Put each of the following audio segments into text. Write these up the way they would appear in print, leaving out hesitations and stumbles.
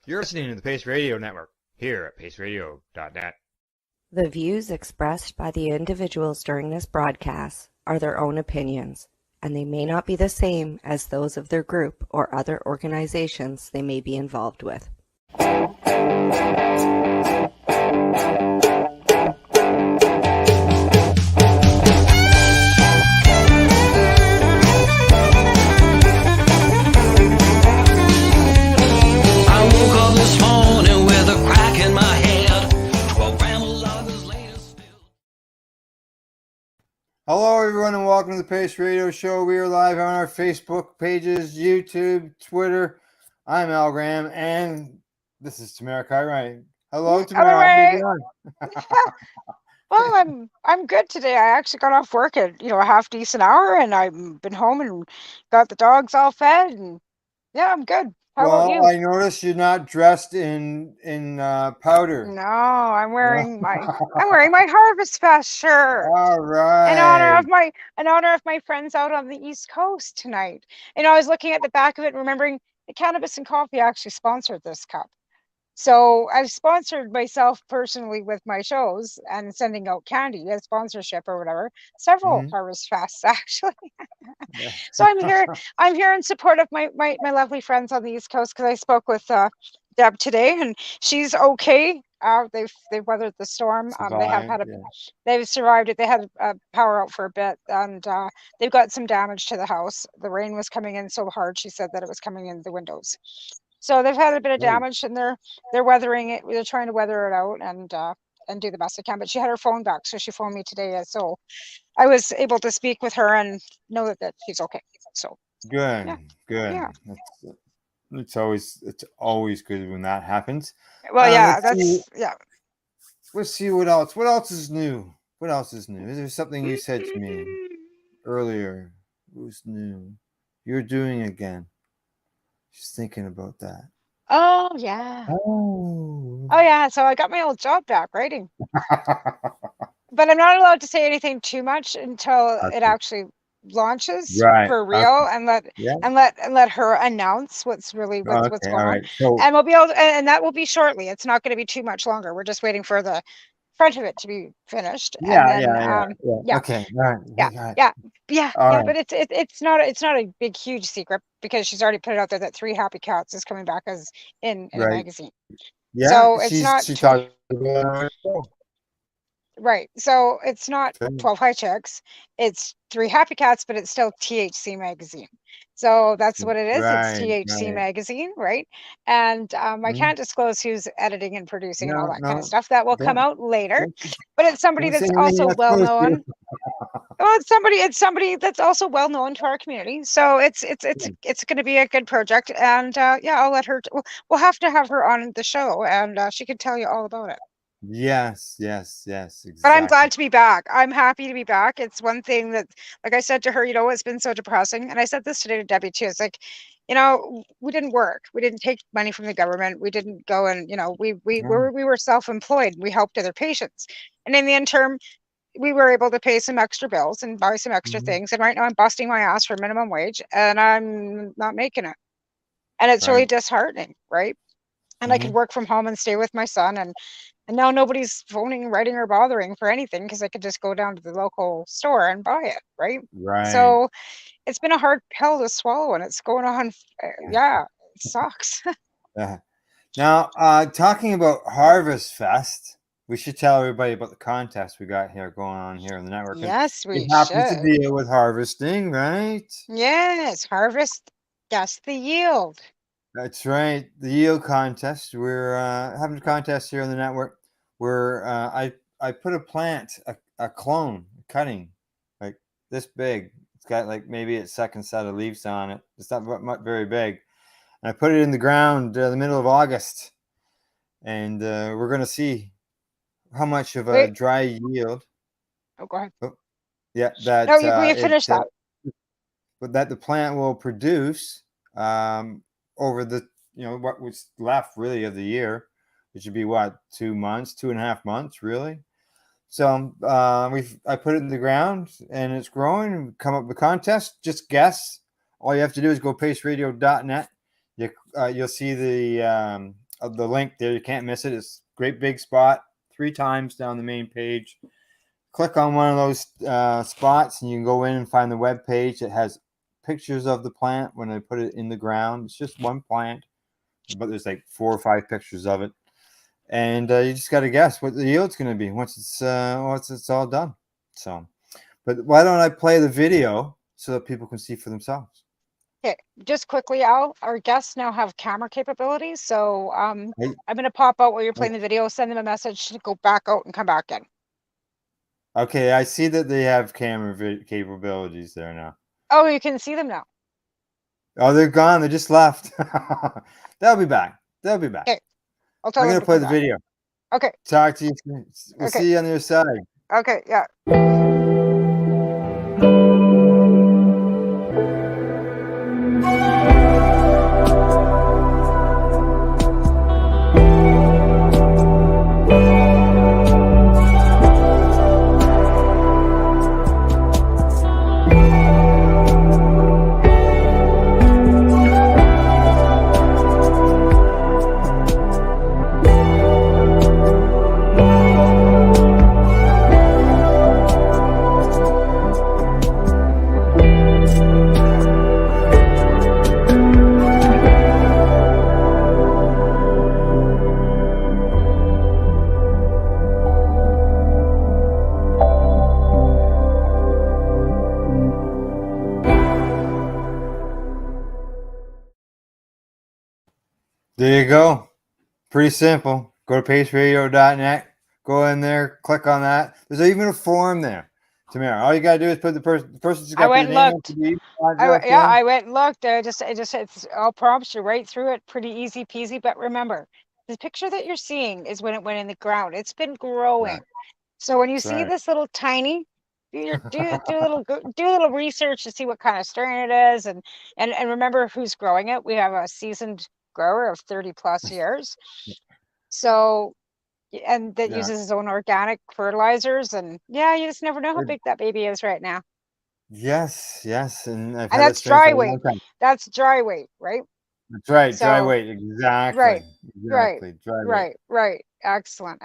You're listening to the Pace Radio Network here at paceradio.net. The views expressed by the individuals during this broadcast are their own opinions, and they may not be the same as those of their group or other organizations they may be involved with. Hello, everyone, and welcome to the Pace Radio Show. We are live on our Facebook pages, YouTube, Twitter. I'm Al Graham, and this is Tamara Kyright. Hello, Tamara. How you doing? Well, I'm good today. I actually got off work at a half decent hour, and I've been home and got the dogs all fed, and yeah, I'm good. How about you? I noticed you're not dressed in powder. No, I'm wearing my Harvest Fest shirt. All right. In honor of my friends out on the East Coast tonight. I was looking at the back of it, remembering the Cannabis and Coffee actually sponsored this cup. So I've sponsored myself personally with my shows and sending out candy as sponsorship or whatever. Several Harvest Fests actually. So I'm here in support of my lovely friends on the East Coast, because I spoke with Deb today, and she's okay. They've weathered the storm. They've survived it. They had power out for a bit, and they've got some damage to the house. The rain was coming in so hard, she said, that it was coming in the windows. So they've had a bit of damage, and they're weathering it. They're trying to weather it out and do the best they can. But she had her phone back, so she phoned me today. So I was able to speak with her and know that she's okay. So good. Yeah. It's always good when that happens. Well, Let's see what else. What else is new? Is there something you said to me earlier? It was new. You're doing again. Just thinking about that. Oh yeah. Oh yeah. So I got my old job back writing, but I'm not allowed to say anything too much until it actually launches for real, and let her announce what's going on. So, and we'll be able to, and that will be shortly. It's not going to be too much longer. We're just waiting for the front of it to be finished. Okay. But it's not a big huge secret, because she's already put it out there that 3 Happy Cats is coming back as in a magazine. Yeah. So it's not. She talked about it. Right. So it's not 12 High Chicks. It's 3 Happy Cats, but it's still THC magazine. So that's what it is. It's THC magazine, right? And I can't disclose who's editing and producing and all that kind of stuff. That will come out later. But it's somebody that's also well known. Well, it's somebody that's also well known to our community. So it's going to be a good project. And I'll let her. We'll have to have her on the show, and she can tell you all about it. Yes, exactly. But I'm glad to be back. I'm happy to be back. It's one thing that, like I said to her, it's been so depressing. And I said this today to Debbie too. It's like, we didn't work. We didn't take money from the government. We didn't go and, we were self-employed. We helped other patients. And in the interim, we were able to pay some extra bills and buy some extra things. And right now I'm busting my ass for minimum wage, and I'm not making it. And it's really disheartening, right? And I could work from home and stay with my son, and now nobody's phoning, writing, or bothering for anything, because I could just go down to the local store and buy it, right? So it's been a hard pill to swallow, and it's going on. It sucks. Now, talking about Harvest Fest, we should tell everybody about the contest we got here going on here on the network. Yes, we should. It happens to deal with harvesting, right? Yes, harvest. That's the yield. That's right. The yield contest. We're having a contest here on the network where I put a plant, a clone, a cutting, like this big. It's got like maybe its second set of leaves on it. It's not very big. And I put it in the ground the middle of August. And we're going to see how much of a dry yield. Oh, go ahead. Oh, yeah. That, no, you finish that. But that the plant will produce over the what was left really of the year, it should be 2.5 months really. So I put it in the ground and it's growing. Come up with a contest. Just guess. All you have to do is go paceradio.net. You'll see the the link there. You can't miss it. It's a great big spot 3 times down the main page. Click on one of those spots and you can go in and find the web page that has pictures of the plant when I put it in the ground. It's just one plant, but there's like 4 or 5 pictures of it. And you just got to guess what the yield's going to be once it's all done. So, but why don't I play the video so that people can see for themselves? Okay, just quickly, Al, our guests now have camera capabilities. So I'm going to pop out while you're playing the video, send them a message to go back out and come back in. Okay, I see that they have camera capabilities there now. Oh, you can see them now. Oh, they're gone. They just left. They'll be back. They'll be back. Okay, I'll tell I'm them going to play the video. Okay. Talk to you soon. We'll see you on the other side. Okay, yeah. There you go. Pretty simple. Go to paceradio.net. Go in there. Click on that. There's even a form there. Tamara, all you gotta do is put the person's got I went their and name. looked. I went and looked. I'll prompt you right through it. Pretty easy peasy. But remember, the picture that you're seeing is when it went in the ground. It's been growing. Right. So when you see this little tiny, do a little research to see what kind of strain it is, and remember who's growing it. We have a seasoned grower of 30 plus years. So, and that uses his own organic fertilizers, and you just never know how big that baby is right now. Yes, and that's dry weight. That's dry weight, right? That's right, so, dry weight, exactly. Right. Dry weight. Right. Excellent.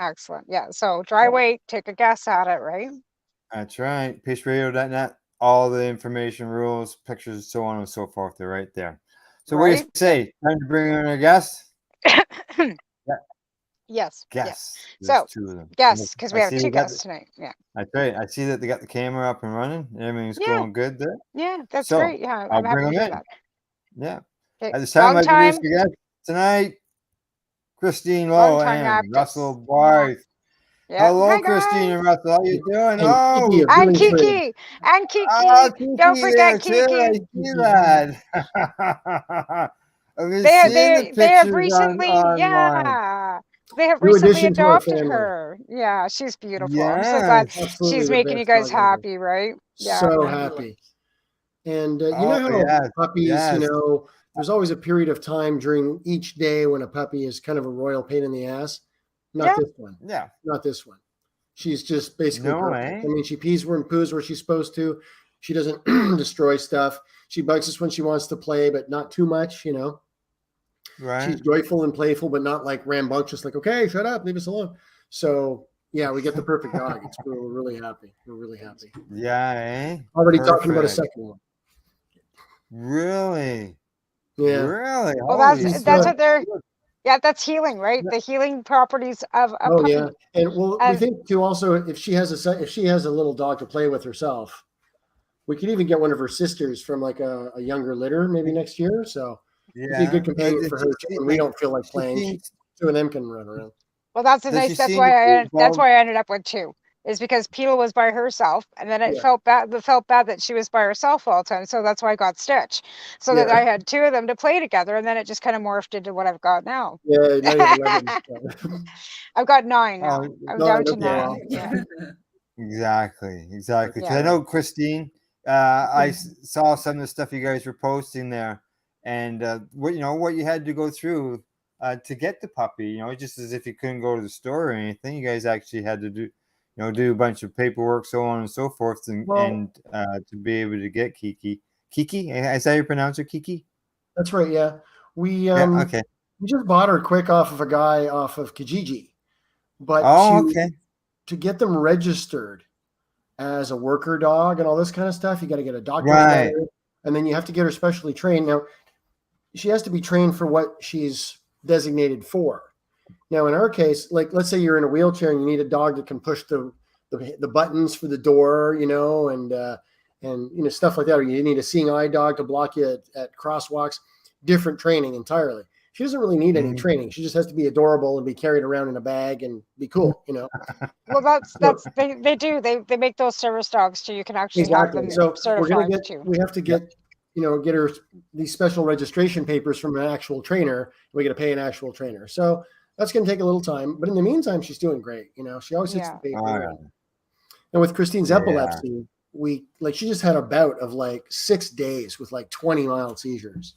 Yeah. So dry weight, take a guess at it, right? That's right. paceradio.net. All the information, rules, pictures, so on and so forth. They're right there. So what do you say? Time to bring in our guest? Yes. Guests. So, 2 of them. Yes, because we have 2 guests tonight. Yeah. That's right. I see that they got the camera up and running. Everything's going good there. Yeah, that's great. Yeah, I'll I'm happy bring to them do in. that. Yeah. At this time, I introduce the guest tonight, Christine Lowe and Russell Barth. Yeah. Hello, Hi, Christine and Russell. How you doing? And Kiki. And Kiki. Kiki. Don't forget Kiki. I see that. They have recently, they have recently adopted her. Yeah, she's beautiful. I'm so glad she's making you guys happy, right? Yeah, so happy. And you know how puppies, there's always a period of time during each day when a puppy is kind of a royal pain in the ass. Not this one. Yeah. Not this one. She's just basically perfect. I mean, she pees and poos where she's supposed to. She doesn't destroy stuff. She bugs us when she wants to play, but not too much, Right. She's joyful and playful, but not like rambunctious, like, okay, shut up, leave us alone. So we get the perfect dog. We're really happy. We're really happy. Yeah, Already talking about a second one. Really? Yeah. Really? Well, that's what they're. Yeah, that's healing, right? The healing properties of a puppy. Yeah, and we think too. Also, if she has a little dog to play with herself, we could even get one of her sisters from like a younger litter maybe next year. So it'd be a good companion for her when we don't feel like playing. 2 of them can run around. Well, that's nice. That's why I ended up with 2. Is because Pila was by herself, and then it felt bad that she was by herself all the time. So that's why I got Stitch, so that I had 2 of them to play together, and then it just kind of morphed into what I've got now. Yeah, now you have 11. I've got 9 now. I'm down to 9. Yeah. Exactly. Because I know Christine. I saw some of the stuff you guys were posting there, and what you had to go through to get the puppy. Just as if you couldn't go to the store or anything, you guys actually had to do a bunch of paperwork, so on and so forth, and to be able to get Kiki. Kiki, is that how you pronounce it, Kiki? That's right. Yeah, we We just bought her quick off of a guy off of Kijiji. But to get them registered as a worker dog and all this kind of stuff, you got to get a doctor. Right. And then you have to get her specially trained. Now, she has to be trained for what she's designated for. Now, in our case, like let's say you're in a wheelchair and you need a dog that can push the buttons for the door, you know, and you know, stuff like that. Or you need a seeing eye dog to block you at crosswalks. Different training entirely. She doesn't really need any training. She just has to be adorable and be carried around in a bag and be cool, you know. Well, they do. They make those service dogs too. You can actually have them certified too. We have to get her these special registration papers from an actual trainer. We got to pay an actual trainer. So that's going to take a little time. But in the meantime, she's doing great. You know, she always hits the paper. And with Christine's epilepsy, she just had a bout of like 6 days with like 20 mild seizures.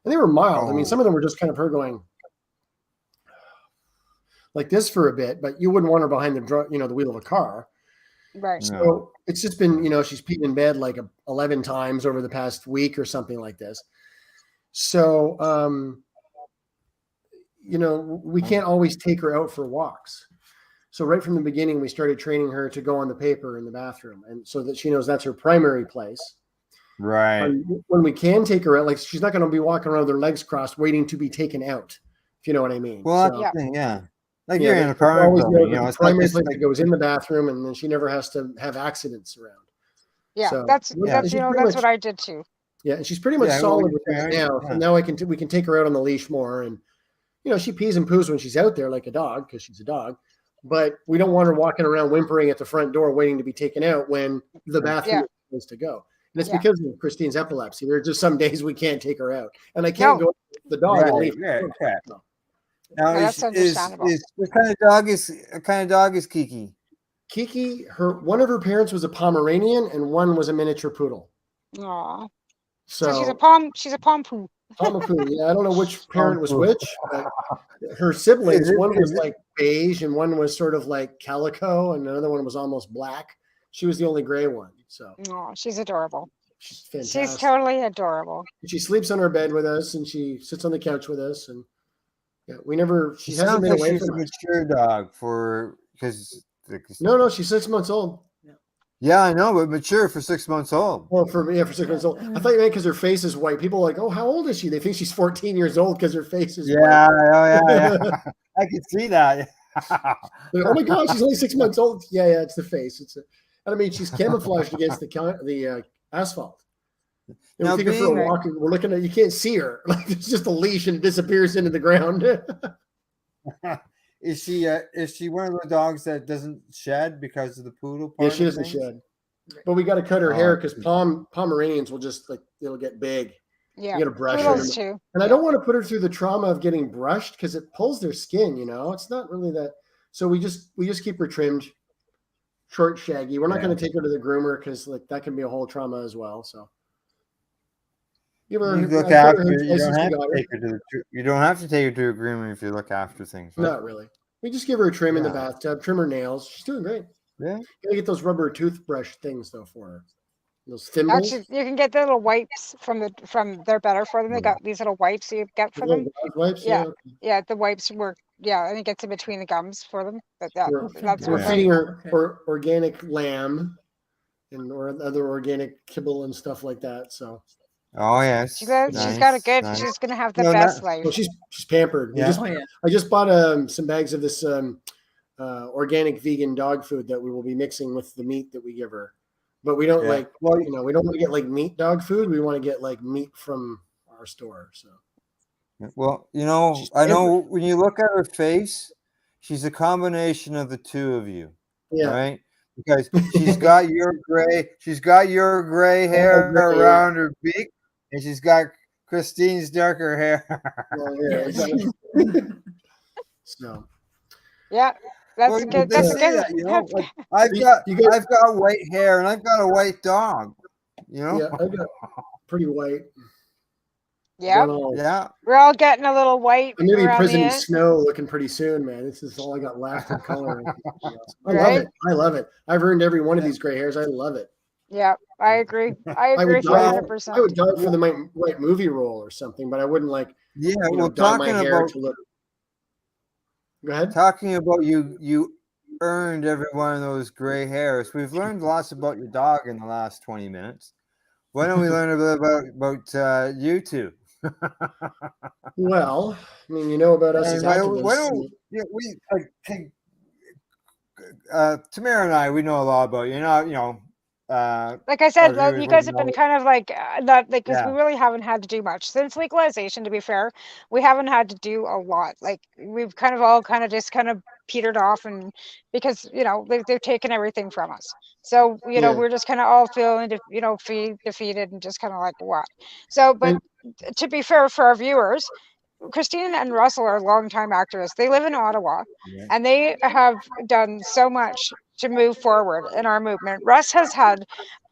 And they were mild. I mean, some of them were just kind of her going like this for a bit, but you wouldn't want her behind the wheel of a car. Right. So it's just been, she's peed in bed like 11 times over the past week or something like this. So, we can't always take her out for walks. So right from the beginning, we started training her to go on the paper in the bathroom, and so that she knows that's her primary place. Right. When we can take her out, like she's not going to be walking around with her legs crossed, waiting to be taken out. If you know what I mean. Well, that's the thing, yeah. Like you're in a apartment building, it's primary place that goes in the bathroom, and then she never has to have accidents around. Yeah, so, that's what I did too. Yeah, and she's pretty much solid with that now. Yeah. So now we can take her out on the leash more, and she pees and poos when she's out there like a dog because she's a dog. But we don't want her walking around whimpering at the front door waiting to be taken out when the bathroom is to go. And it's because of Christine's epilepsy. There are just some days we can't take her out. And I can't go with the dog and leave her. Yeah. Now, that's understandable. What kind of dog is Kiki? Kiki, one of her parents was a Pomeranian and one was a miniature poodle. Aww. So she's a pom poo. Pomapoo. Yeah, I don't know which parent was which. But her siblings, one was like beige and one was sort of like calico and another one was almost black. She was the only gray one. So she's adorable. She's fantastic. She's totally adorable. She sleeps on our bed with us and she sits on the couch with us, and she hasn't been away from us. She's a mature dog No, she's 6 months old. Yeah, I know, but mature for 6 months old. Well, for 6 months old. I thought you meant because her face is white. People are like, oh, how old is she? They think she's 14 years old because her face is white. Yeah. I can see that. Oh my God, she's only 6 months old. Yeah, it's the face. She's camouflaged against the asphalt. And we take her for a walk, and we're looking at. You can't see her. Like it's just a leash, and it disappears into the ground. Is she one of the dogs that doesn't shed because of the poodle part? Yeah, she doesn't shed. But we got to cut her hair because Pomeranians will just it'll get big. Yeah, you got to brush her too. And I don't want to put her through the trauma of getting brushed because it pulls their skin. It's not really that. So we just keep her trimmed, short, shaggy. We're not going to take her to the groomer because that can be a whole trauma as well. So. You look after. You don't have to take her to a groomer if you look after things. Right? Not really. We just give her a trim in the bathtub, trim her nails. She's doing great. Yeah. You gotta get those rubber toothbrush things though for her. Those thimbles. Actually, you can get the little wipes they're better for them. They got these little wipes you get for them. Wipes, yeah. The wipes work. Yeah, I think it gets in between the gums for them. But that's we're feeding her organic lamb or other organic kibble and stuff like that. So. Oh yes, she's got a good. Nice. She's gonna have the best life. Well, she's pampered. Yeah. I just bought some bags of this organic vegan dog food that we will be mixing with the meat that we give her. But we don't we don't want to get like meat dog food. We want to get like meat from our store. So. Well, I know when you look at her face, she's a combination of the two of you. Yeah. Right. Because she's got your gray hair around her beak. And she's got Christine's darker hair. So, that's good. That's good. I've got white hair and I've got a white dog. Yeah, I've got pretty white. Yeah. Yeah. We're all getting a little white. I'm gonna be President Snow looking pretty soon, man. This is all I got left in color. I love it. I've earned every one of these gray hairs. I love it. Yeah, I agree. I agree 100%. I would die for the right movie role or something, but I wouldn't Yeah, well, dye my hair to look. Go ahead. Talking about you earned every one of those gray hairs. We've learned lots about your dog in the last 20 minutes. Why don't we learn a little about you two? Well, I mean, you know about us as activists. Tamara and I, we know a lot about you. Like I said, our viewers you guys wouldn't have been know. kind of like not like, because we Yeah. really haven't had to do much since legalization. To be fair, we haven't had to do a lot. Like we've kind of all just kind of petered off, and because they've taken everything from us. So Yeah. we're just kind of all feeling defeated and just kind of like what. So, but to be fair for our viewers, Christine and Russell are longtime activists. They live in Ottawa, Yeah. and they have done so much to move forward in our movement. Russ has had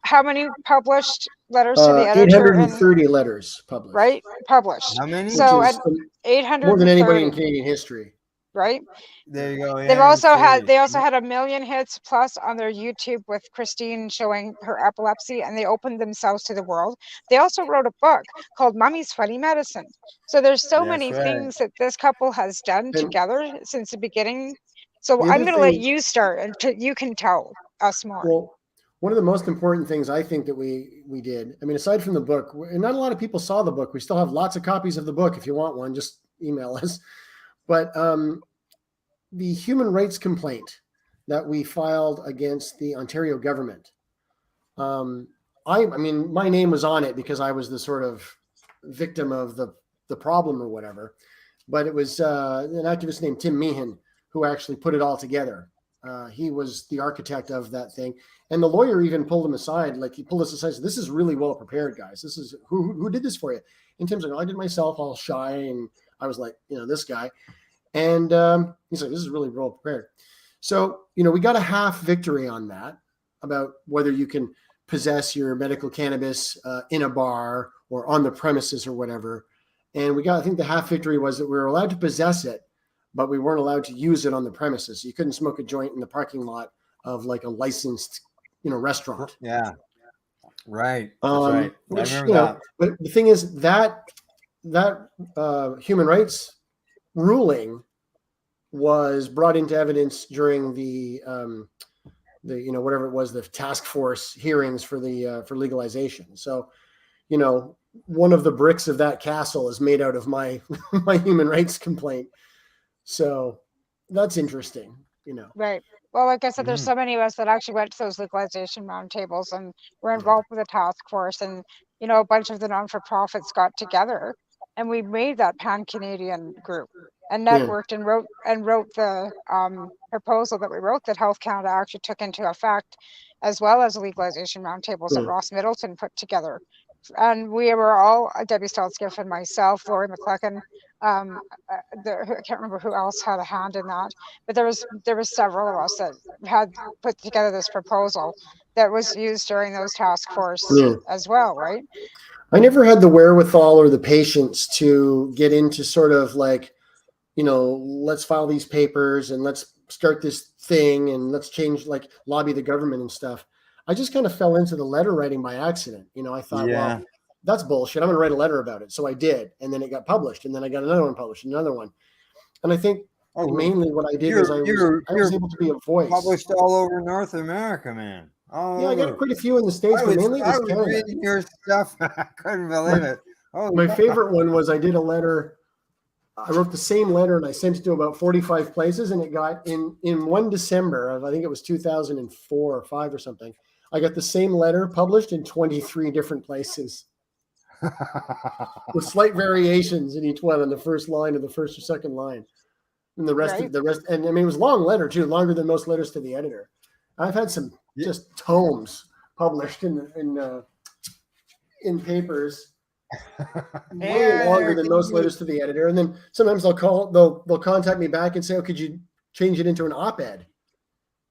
how many published letters to the editor? 830 letters published. Right, published. How many? So Which at is 830, more than anybody in Canadian history. right? There you go. They also 830. had 1 million hits plus on their YouTube with Christine showing her epilepsy, and they opened themselves to the world. They also wrote a book called Mommy's Funny Medicine. So there's so That's many right. things that this couple has done And together since the beginning. So the I'm other going to let thing- you start, and you can tell us more. Well, one of the most important things I think that we did, I mean, aside from the book, and not a lot of people saw the book. We still have lots of copies of the book. If you want one, just email us. But the human rights complaint that we filed against the Ontario government, I mean, my name was on it because I was the sort of victim of the problem or whatever. But it was an activist named Tim Meehan who actually put it all together. He was the architect of that thing. And the lawyer even pulled him aside. Like he pulled us aside and said, this is really well prepared, guys. This is who did this for you? And Tim's like, oh, I did myself, all shy. And I was like, this guy. And he's like, this is really well prepared. So, we got a half victory on that about whether you can possess your medical cannabis in a bar or on the premises or whatever. And I think the half victory was that we were allowed to possess it, but we weren't allowed to use it on the premises. So you couldn't smoke a joint in the parking lot of like a licensed, restaurant. Yeah. Right. That's right. Which, I remember that. But the thing is that human rights ruling was brought into evidence during the whatever it was, the task force hearings for legalization. So, one of the bricks of that castle is made out of my human rights complaint. So that's interesting, Right. Well, like I said, there's so many of us that actually went to those legalization roundtables and were involved with the task force, and a bunch of the non-for-profits got together, and we made that pan-Canadian group and networked and wrote the proposal that we wrote that Health Canada actually took into effect, as well as legalization roundtables that Ross Middleton put together. And we were all, Debbie Stelzgiff and myself, Lori McClecken, I can't remember who else had a hand in that, but there was several of us that had put together this proposal that was used during those task force as well, right? I never had the wherewithal or the patience to get into sort of like, let's file these papers and let's start this thing and let's change, like lobby the government and stuff. I just kind of fell into the letter writing by accident. I thought, well, that's bullshit. I'm going to write a letter about it. So I did. And then it got published. And then I got another one published, another one. And I think mainly what I did was I was able to be a voice. Published all over North America, man. I got quite a few in the States, but mainly it was Canada. Reading your stuff. I couldn't believe it. My favorite one was I did a letter. I wrote the same letter and I sent it to about 45 places, and it got in one December of, I think it was 2004 or 5 or something. I got the same letter published in 23 different places with slight variations in each one on the first line or the first or second line. And the rest, and I mean, it was a long letter too, longer than most letters to the editor. I've had some just tomes published in papers, way longer than most letters to the editor. And then sometimes they'll contact me back and say, "Oh, could you change it into an op-ed?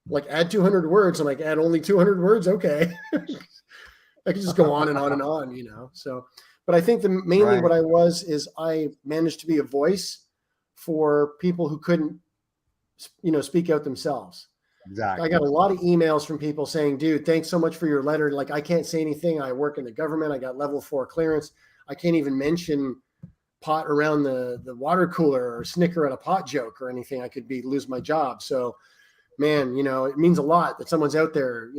Like add 200 words." I'm like, add only 200 words? Okay. I could just go on and on and on, So, but I think mainly what I was is I managed to be a voice for people who couldn't, speak out themselves. Exactly. I got a lot of emails from people saying, dude, thanks so much for your letter. Like, I can't say anything. I work in the government. I got level 4 clearance. I can't even mention pot around the water cooler or snicker at a pot joke or anything, I could lose my job. So, man, it means a lot that someone's out there,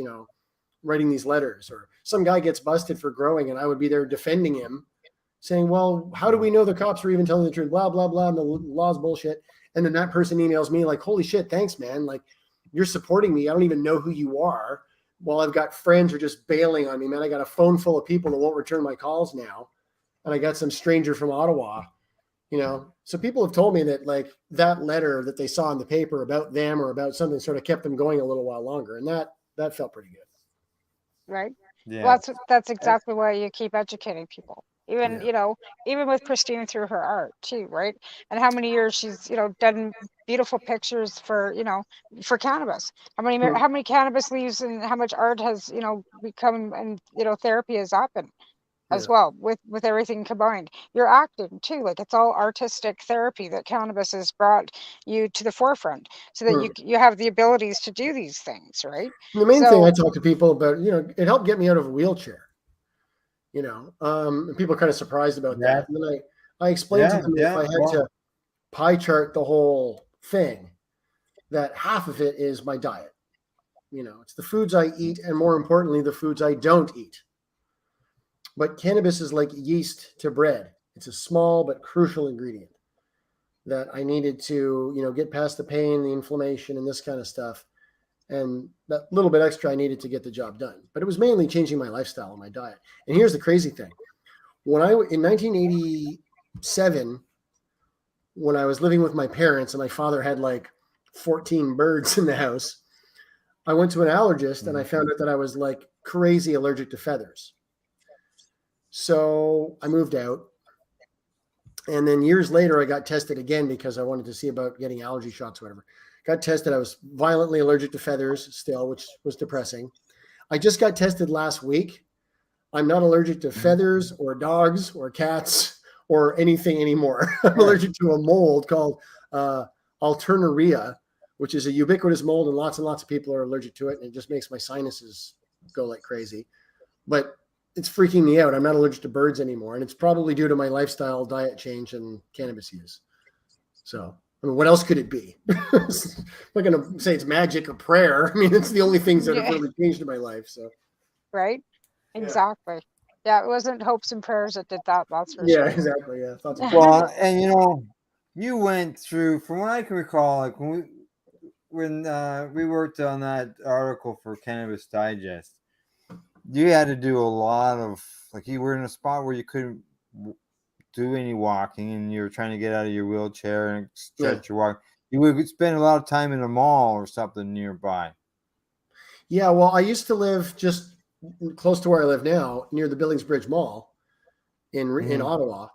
writing these letters, or some guy gets busted for growing and I would be there defending him, saying, well, how do we know the cops are even telling the truth? Blah, blah, blah. And the law's bullshit. And then that person emails me like, holy shit, thanks, man. Like, you're supporting me. I don't even know who you are. Well, I've got friends who are just bailing on me, man. I got a phone full of people that won't return my calls now. And I got some stranger from Ottawa, So people have told me that like that letter that they saw in the paper about them or about something sort of kept them going a little while longer. And that felt pretty good. Right. Yeah. Well, that's exactly why you keep educating people. Even, even with Christine through her art too, right? And how many years she's, done beautiful pictures for, for cannabis. How many cannabis leaves and how much art has, become, and, therapy has happened as well with everything combined. You're acting too, like it's all artistic therapy that cannabis has brought you to the forefront so that you have the abilities to do these things, right? The main thing I talk to people about, it helped get me out of a wheelchair. And people are kind of surprised about that. And then I explained to them if I had to pie chart the whole thing, that half of it is my diet. It's the foods I eat, and more importantly, the foods I don't eat. But cannabis is like yeast to bread. It's a small but crucial ingredient that I needed to, get past the pain, the inflammation, and this kind of stuff. And that little bit extra I needed to get the job done. But it was mainly changing my lifestyle and my diet. And here's the crazy thing. In 1987, when I was living with my parents and my father had like 14 birds in the house, I went to an allergist and I found out that I was like crazy allergic to feathers. So I moved out. And then years later, I got tested again because I wanted to see about getting allergy shots or whatever. Got tested. I was violently allergic to feathers still, which was depressing. I just got tested last week. I'm not allergic to feathers or dogs or cats or anything anymore. I'm allergic to a mold called Alternaria, which is a ubiquitous mold, and lots of people are allergic to it. And it just makes my sinuses go like crazy. But it's freaking me out. I'm not allergic to birds anymore. And it's probably due to my lifestyle, diet change, and cannabis use. So, I mean, what else could it be? I'm not going to say it's magic or prayer. I mean, it's the only things that have really changed in my life. So, right. Exactly. Yeah. It wasn't hopes and prayers that did that. That's for sure. Yeah, exactly. Yeah. Well, and you went through, from what I can recall, like when we worked on that article for Cannabis Digest, you had to do a lot of, like, you were in a spot where you couldn't do any walking and you were trying to get out of your wheelchair and stretch your walk. You would spend a lot of time in a mall or something nearby. Yeah. Well, I used to live just close to where I live now, near the Billings Bridge Mall in Ottawa.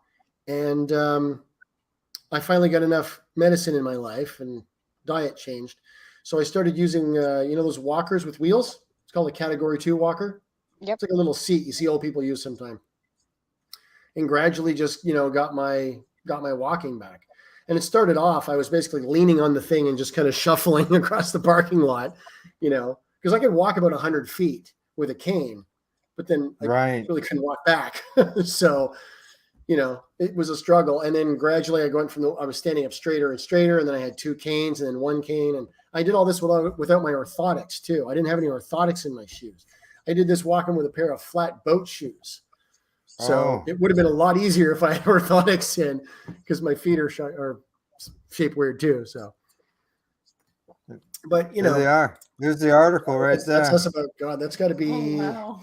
And I finally got enough medicine in my life and diet changed. So I started using, those walkers with wheels. It's called a Category 2 walker. Yep. It's like a little seat you see old people use sometimes. And gradually just, got my walking back. And it started off, I was basically leaning on the thing and just kind of shuffling across the parking lot, because I could walk about 100 feet with a cane, but then I really couldn't walk back. So, it was a struggle. And then gradually I was standing up straighter and straighter. And then I had 2 canes and then 1 cane. And I did all this without my orthotics too. I didn't have any orthotics in my shoes. I did this walking with a pair of flat boat shoes. So it would have been a lot easier if I had orthotics in, because my feet are shaped weird too. So, but there they are. There's the article right there. That's us about God. That's got to be. Oh,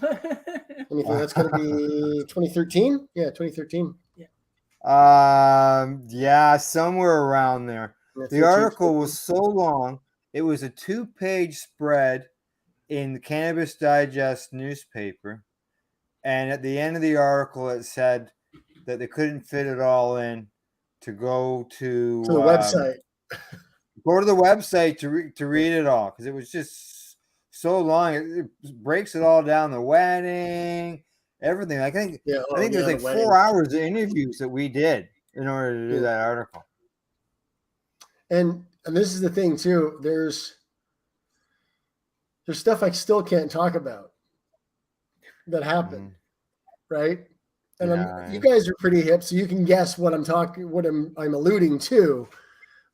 wow. That's got to be 2013. Yeah, 2013. Yeah, somewhere around there. The article was so long. It was a 2-page spread in the Cannabis Digest newspaper. And at the end of the article, it said that they couldn't fit it all in to go to the website. Go to the website to read it all, because it was just so long. It breaks it all down, the wedding, everything. I think there's like 4 hours of interviews that we did in order to do that article. And this is the thing too. There's stuff I still can't talk about that happened, right? And you guys are pretty hip, so you can guess what I'm alluding to.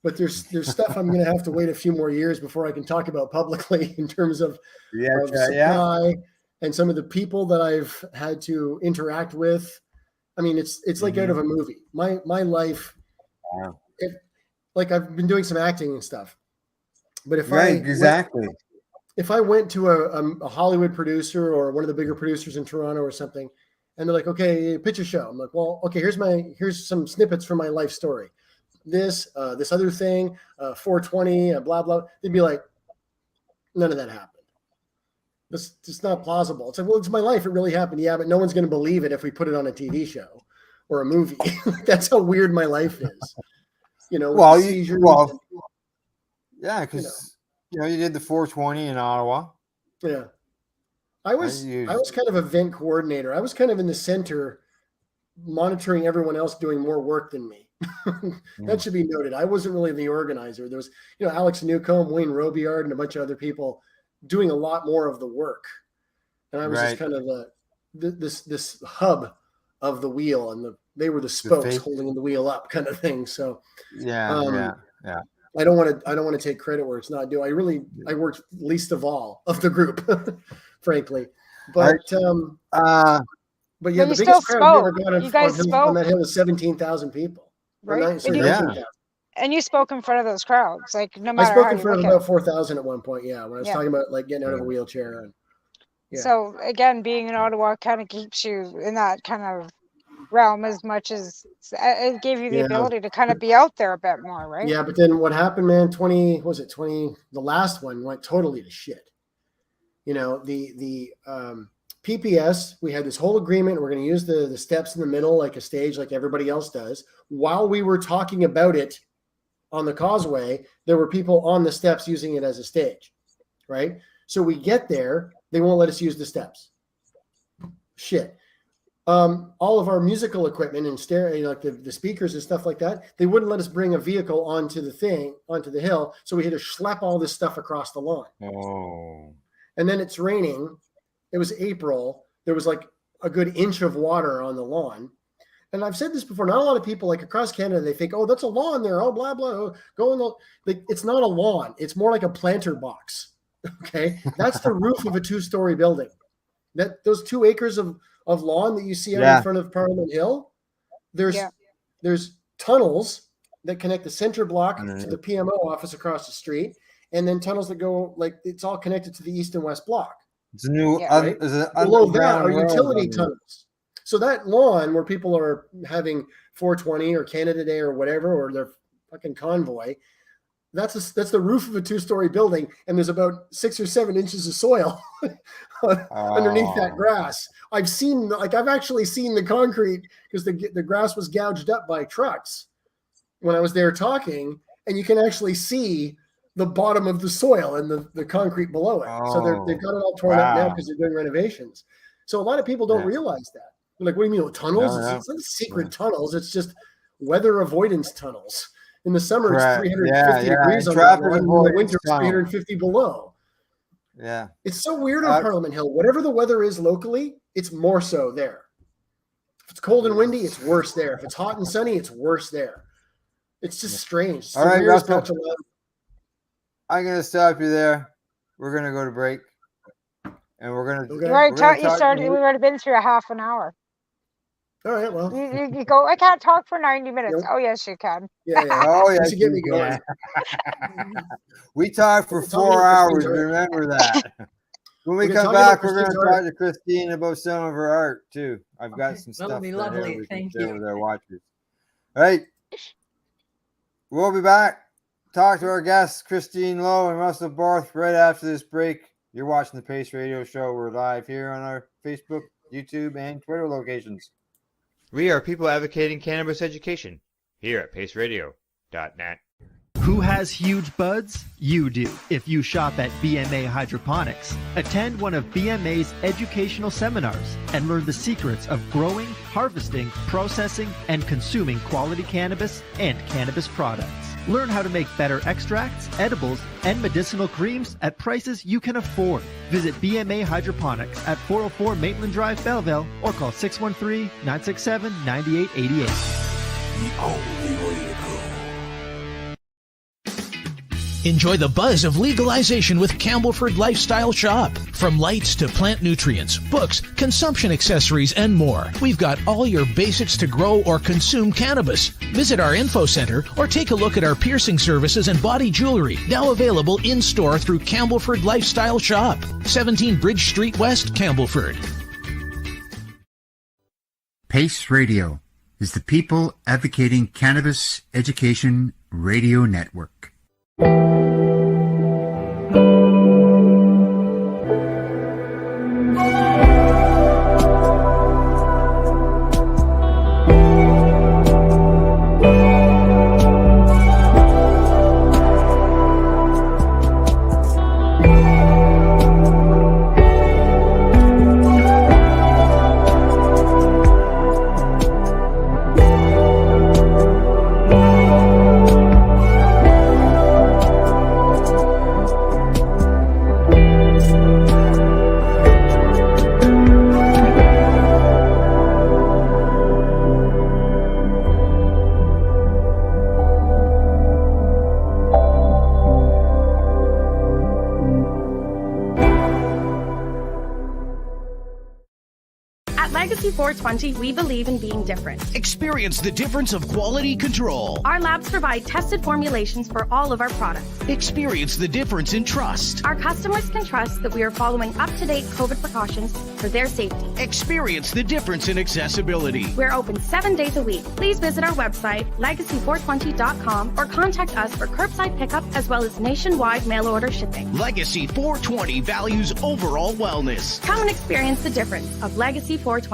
But there's stuff I'm going to have to wait a few more years before I can talk about publicly in terms of supply and some of the people that I've had to interact with. I mean, it's like out of a movie. My life, like I've been doing some acting and stuff. But if I went to a Hollywood producer or one of the bigger producers in Toronto or something, and they're like, okay, pitch a show. I'm like, well, okay, here's some snippets from my life story. This other thing, 420, blah, blah. They'd be like, none of that happened. It's just not plausible. It's like, well, it's my life. It really happened. Yeah, but no one's going to believe it if we put it on a TV show or a movie. That's how weird my life is. You know, because you did the 420 in Ottawa. Yeah. I was kind of event coordinator. I was kind of in the center monitoring everyone else doing more work than me. That should be noted. I wasn't really the organizer. There was, Alex Newcomb, Wayne Robillard, and a bunch of other people doing a lot more of the work. And I was just kind of this hub of the wheel, and they were the spokes holding the wheel up kind of thing. So I don't want to take credit where it's not due. I worked least of all of the group, frankly. But yeah, the biggest crowd we ever got on that hill was 17,000 people. Right. And you spoke in front of those crowds, like no matter. I spoke in front of about 4,000 at one point. Yeah, when I was talking about like getting out of a wheelchair. So again, being in Ottawa kind of keeps you in that kind of realm as much as it gave you the ability to kind of be out there a bit more, right? Yeah, but then what happened, man? The last one went totally to shit. The PPS, we had this whole agreement. We're going to use the steps in the middle like a stage, like everybody else does. While we were talking about it on the causeway, there were people on the steps using it as a stage, right? So we get there, they won't let us use the steps. Shit. All of our musical equipment and stereo, like the speakers and stuff like that, they wouldn't let us bring a vehicle onto the hill. So we had to schlep all this stuff across the lawn. Oh. And then it's raining. It was April. There was like a good inch of water on the lawn. And I've said this before, not a lot of people like across Canada, they think, oh, that's a lawn there. Oh, blah, blah. Go in the, it's not a lawn. It's more like a planter box. Okay. That's the roof of a 2-story building. Those 2 acres of lawn that you see out in front of Parliament Hill, there's tunnels that connect the center block to the PMO office across the street. And then tunnels that go, like, it's all connected to the east and west block. It's a new, below that are utility tunnels. So that lawn where people are having 420 or Canada Day or whatever, or their fucking convoy, that's the roof of a 2-story building, and there's about 6 or 7 inches of soil underneath that grass. I've actually seen the concrete because the grass was gouged up by trucks when I was there talking, and you can actually see the bottom of the soil and the concrete below it. So they've got it all torn up now because they're doing renovations. So a lot of people don't realize that. They're like, what do you mean, tunnels? It's not secret tunnels. It's just weather avoidance tunnels. In the summer, it's 350 degrees on the lawn. In the winter, it's 350 below. Yeah. It's so weird on Parliament Hill. Whatever the weather is locally, it's more so there. If it's cold and windy, it's worse there. If it's hot and sunny, it's worse there. It's just strange. It's all right, Russell. I'm going to stop you there. We're going to go to break. And we're going to... We've already been through a half an hour. All right, well. You go, I can't talk for 90 minutes. Yep. Oh, yes, you can. Yeah. Oh, yeah. You get me going. We talked for 4 hours. Remember that. When we come back, we're going to talk to Christine about some of her art, too. I've got some stuff. That'll be lovely. Thank you. With our watchers. All right. We'll be back. Talk to our guests, Christine Lowe and Russell Barth, right after this break. You're watching the Pace Radio Show. We're live here on our Facebook, YouTube, and Twitter locations. We are people advocating cannabis education here at paceradio.net. Who has huge buds? You do. If you shop at BMA Hydroponics, attend one of BMA's educational seminars and learn the secrets of growing, harvesting, processing, and consuming quality cannabis and cannabis products. Learn how to make better extracts, edibles, and medicinal creams at prices you can afford. Visit BMA Hydroponics at 404 Maitland Drive, Belleville, or call 613-967-9888. The only way to go. Enjoy the buzz of legalization with Campbellford Lifestyle Shop. From lights to plant nutrients, books, consumption accessories, and more, we've got all your basics to grow or consume cannabis. Visit our info center or take a look at our piercing services and body jewelry, now available in-store through Campbellford Lifestyle Shop, 17 Bridge Street West, Campbellford. PACE Radio is the People Advocating Cannabis Education Radio Network. Legacy 420, we believe in being different. Experience the difference of quality control. Our labs provide tested formulations for all of our products. Experience the difference in trust. Our customers can trust that we are following up-to-date COVID precautions for their safety. Experience the difference in accessibility. We're open 7 days a week. Please visit our website, legacy420.com, or contact us for curbside pickup as well as nationwide mail order shipping. Legacy 420 values overall wellness. Come and experience the difference of Legacy 420.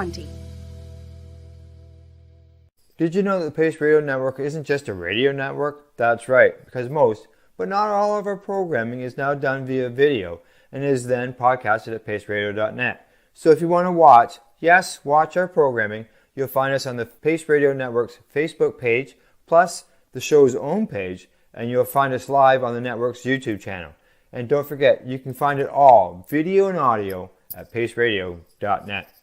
Did you know that the Pace Radio Network isn't just a radio network? That's right, because most, but not all of our programming is now done via video and is then podcasted at paceradio.net. So if you want to watch, yes, watch our programming, you'll find us on the Pace Radio Network's Facebook page, plus the show's own page, and you'll find us live on the network's YouTube channel. And don't forget, you can find it all, video and audio, at paceradio.net.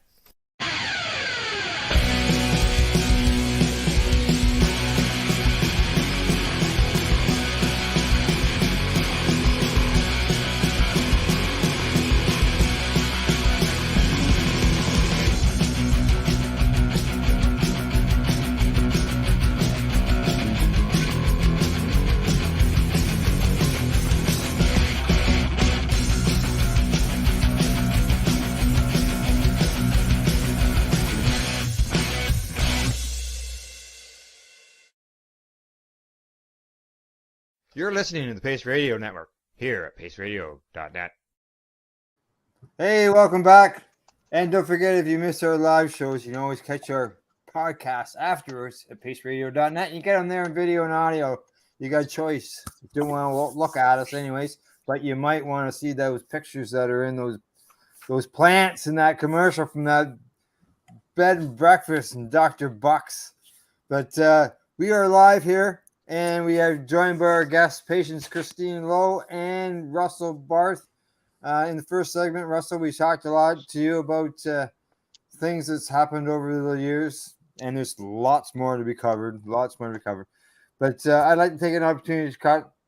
You're listening to the Pace Radio Network here at paceradio.net. Hey, welcome back. And don't forget, if you miss our live shows, you can always catch our podcast afterwards at paceradio.net. You get them there in video and audio. You got a choice. You don't want to look at us anyways, but you might want to see those pictures that are in those plants in that commercial from that bed and breakfast and Dr. Bucks. But we are live here. And we are joined by our guest patients, Christine Lowe and Russell Barth. In the first segment, Russell, we talked a lot to you about things that's happened over the years, and there's lots more to be covered. But I'd like to take an opportunity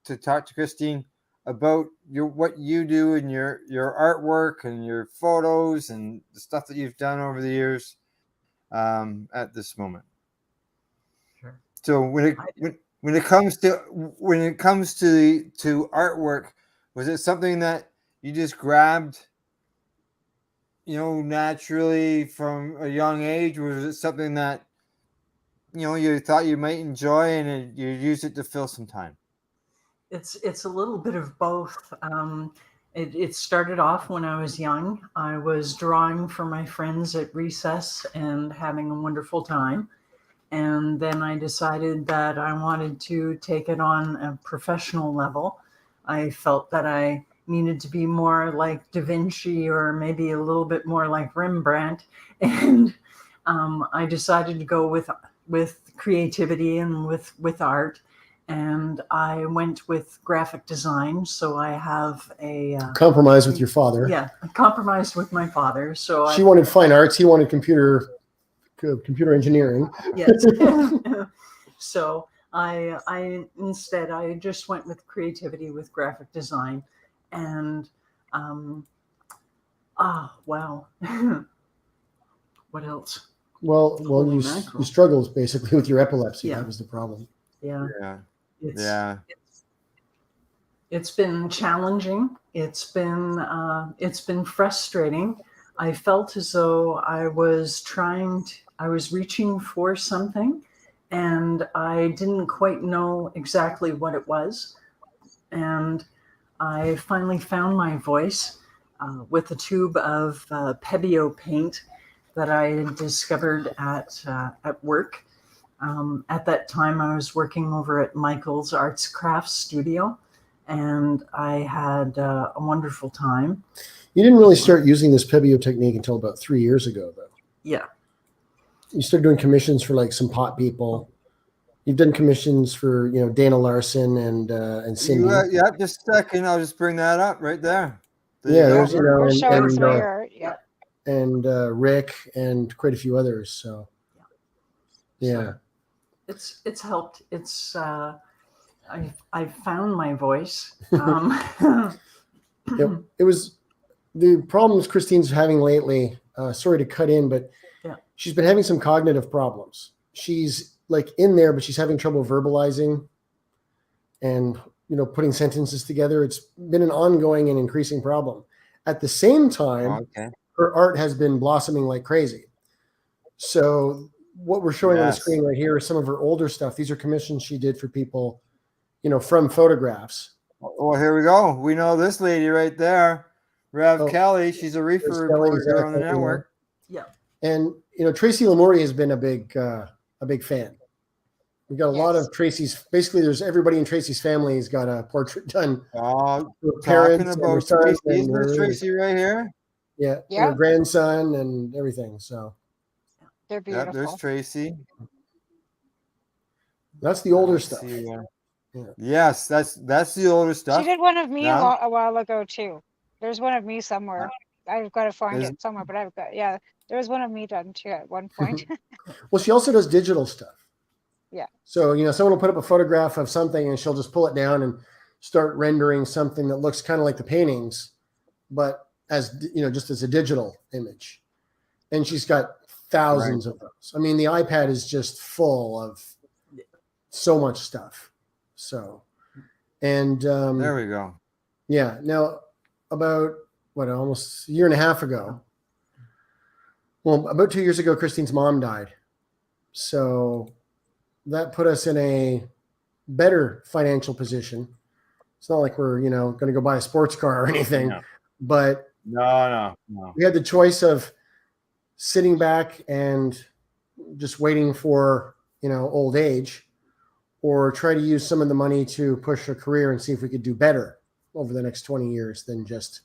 to talk to Christine about what you do and your artwork and your photos and the stuff that you've done over the years at this moment. Sure. So when it comes to artwork, was it something that you just grabbed, naturally from a young age, or was it something that you thought you might enjoy and you used it to fill some time? It's a little bit of both. It started off when I was young. I was drawing for my friends at recess and having a wonderful time. And then I decided that I wanted to take it on a professional level. I felt that I needed to be more like Da Vinci or maybe a little bit more like Rembrandt. And I decided to go with creativity and with art. and I went with graphic design. So I have a compromise with your father. Yeah, I compromised with my father. So she wanted fine arts. He wanted computer engineering. Yes. So I instead I just went with creativity with graphic design, and wow. What else? Well, you struggled basically with your epilepsy. Yeah. That was the problem. Yeah. Yeah. It's been challenging. It's been frustrating. I felt as though I was reaching for something, and I didn't quite know exactly what it was. And I finally found my voice with a tube of Pebeo paint that I had discovered at work. At that time, I was working over at Michael's Arts Crafts Studio, and I had a wonderful time. You didn't really start using this Pebeo technique until about 3 years ago, though. Yeah. You started doing commissions for like some pot people. You've done commissions for, Dana Larson and Cindy. Yeah, just a second. I'll just bring that up right there. There's We're showing some of your art. Yeah. And Rick and quite a few others. So yeah. So it's helped. It's I've found my voice. It was the problems Christine's having lately. Sorry to cut in, but she's been having some cognitive problems. She's like in there, but she's having trouble verbalizing and putting sentences together. It's been an ongoing and increasing problem. At the same time, her art has been blossoming like crazy. So what we're showing on the screen right here is some of her older stuff. These are commissions she did for people, from photographs. Well, here we go. We know this lady right there, Rev Kelly. She's a reefer reporter here on the network. Yeah. And Tracy Lamourie has been a big fan. We've got a lot of Tracy's. Basically, there's everybody in Tracy's family has got a portrait done. Talking about Tracy, isn't this Tracy right here? Yeah, her grandson and everything. So they're beautiful. There's Tracy. That's the older stuff. Yes, that's the older stuff. She did one of me a while ago too. There's one of me somewhere. I've got to find it somewhere, but I've got there was one of me done too at one point. Well, she also does digital stuff. Yeah. So someone will put up a photograph of something and she'll just pull it down and start rendering something that looks kind of like the paintings, but as just as a digital image. And she's got thousands of those. I mean, the iPad is just full of so much stuff. So, and there we go. Yeah. Now, about almost a year and a half ago. Well, about 2 years ago, Christine's mom died. So that put us in a better financial position. It's not like we're, going to go buy a sports car or anything, but no. We had the choice of sitting back and just waiting for, old age, or try to use some of the money to push a career and see if we could do better over the next 20 years than just,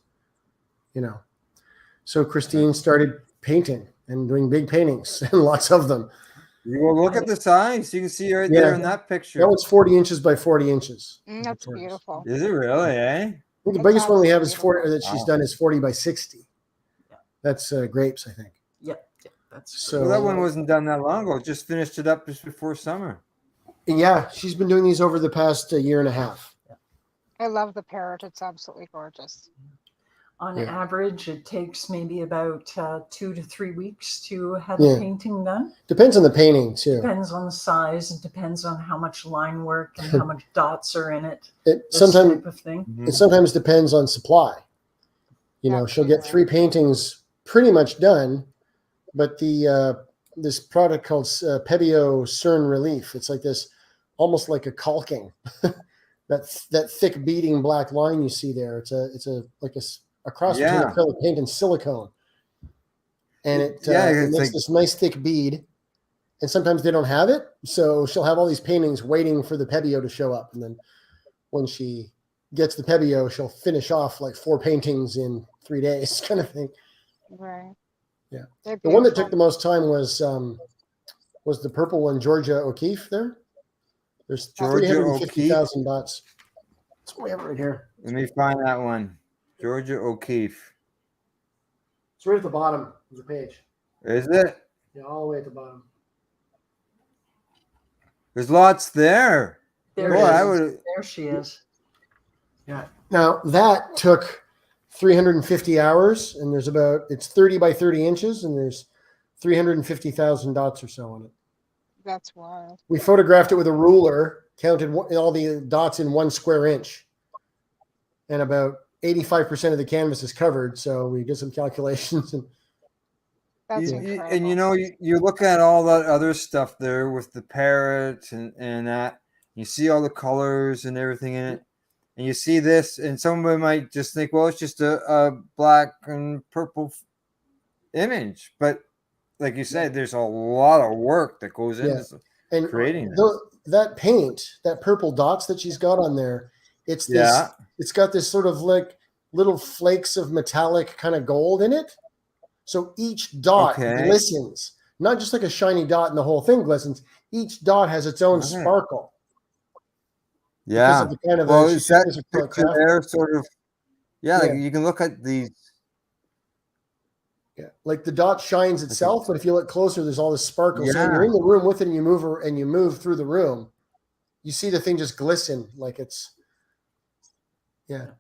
So Christine started painting and doing big paintings and lots of them. You will look at the size. You can see right there in that picture. That one's 40 inches by 40 inches. That's beautiful. Is it really, eh? Well, the biggest one we have is 40 that she's done is 40 by 60. Yeah. That's grapes, I think. Yeah. That's so. Well, that one wasn't done that long ago. Just finished it up just before summer. Yeah, she's been doing these over the past year and a half. I love the parrot. It's absolutely gorgeous. On average, it takes maybe about 2 to 3 weeks to have the painting done. Depends on the painting, too. Depends on the size. It depends on how much line work and how much dots are in it. Sometimes type of thing. It sometimes depends on supply. She'll get 3 paintings pretty much done, but this product called Pebeo Cern Relief, it's like this, almost like a caulking. that thick beading black line you see there. It's like a cross between acrylic paint and silicone, and it makes this nice thick bead. And sometimes they don't have it, so she'll have all these paintings waiting for the Pebeo to show up, and then when she gets the Pebeo, she'll finish off like 4 paintings in 3 days, kind of thing. Right. Yeah. The one that took the most time was the purple one, Georgia O'Keeffe. There, There's Georgia 350,000 dots. It's way up right here. Let me find that one. Georgia O'Keeffe. It's right at the bottom of the page. Is it? Yeah, all the way at the bottom. There's lots there. There she is. Yeah. Now that took 350 hours, and it's 30 by 30 inches, and there's 350,000 dots or so on it. That's wild. We photographed it with a ruler, counted all the dots in 1 square inch, and about 85% of the canvas is covered. So we did some calculations, and you look at all that other stuff there with the parrot and that. You see all the colors and everything in it, and you see this, and somebody might just think, well, it's just a black and purple image, but like you said, there's a lot of work that goes into creating that paint, that purple dots that she's got on there. It's got this sort of like little flakes of metallic kind of gold in it. So each dot glistens, not just like a shiny dot and the whole thing glistens. Each dot has its own sparkle. Yeah. Of the kind of is that picture there sort of? Yeah, like you can look at these. Yeah, like the dot shines itself, but if you look closer, there's all this sparkle. So when you're in the room with it and you move through the room, you see the thing just glisten like it's. Yeah.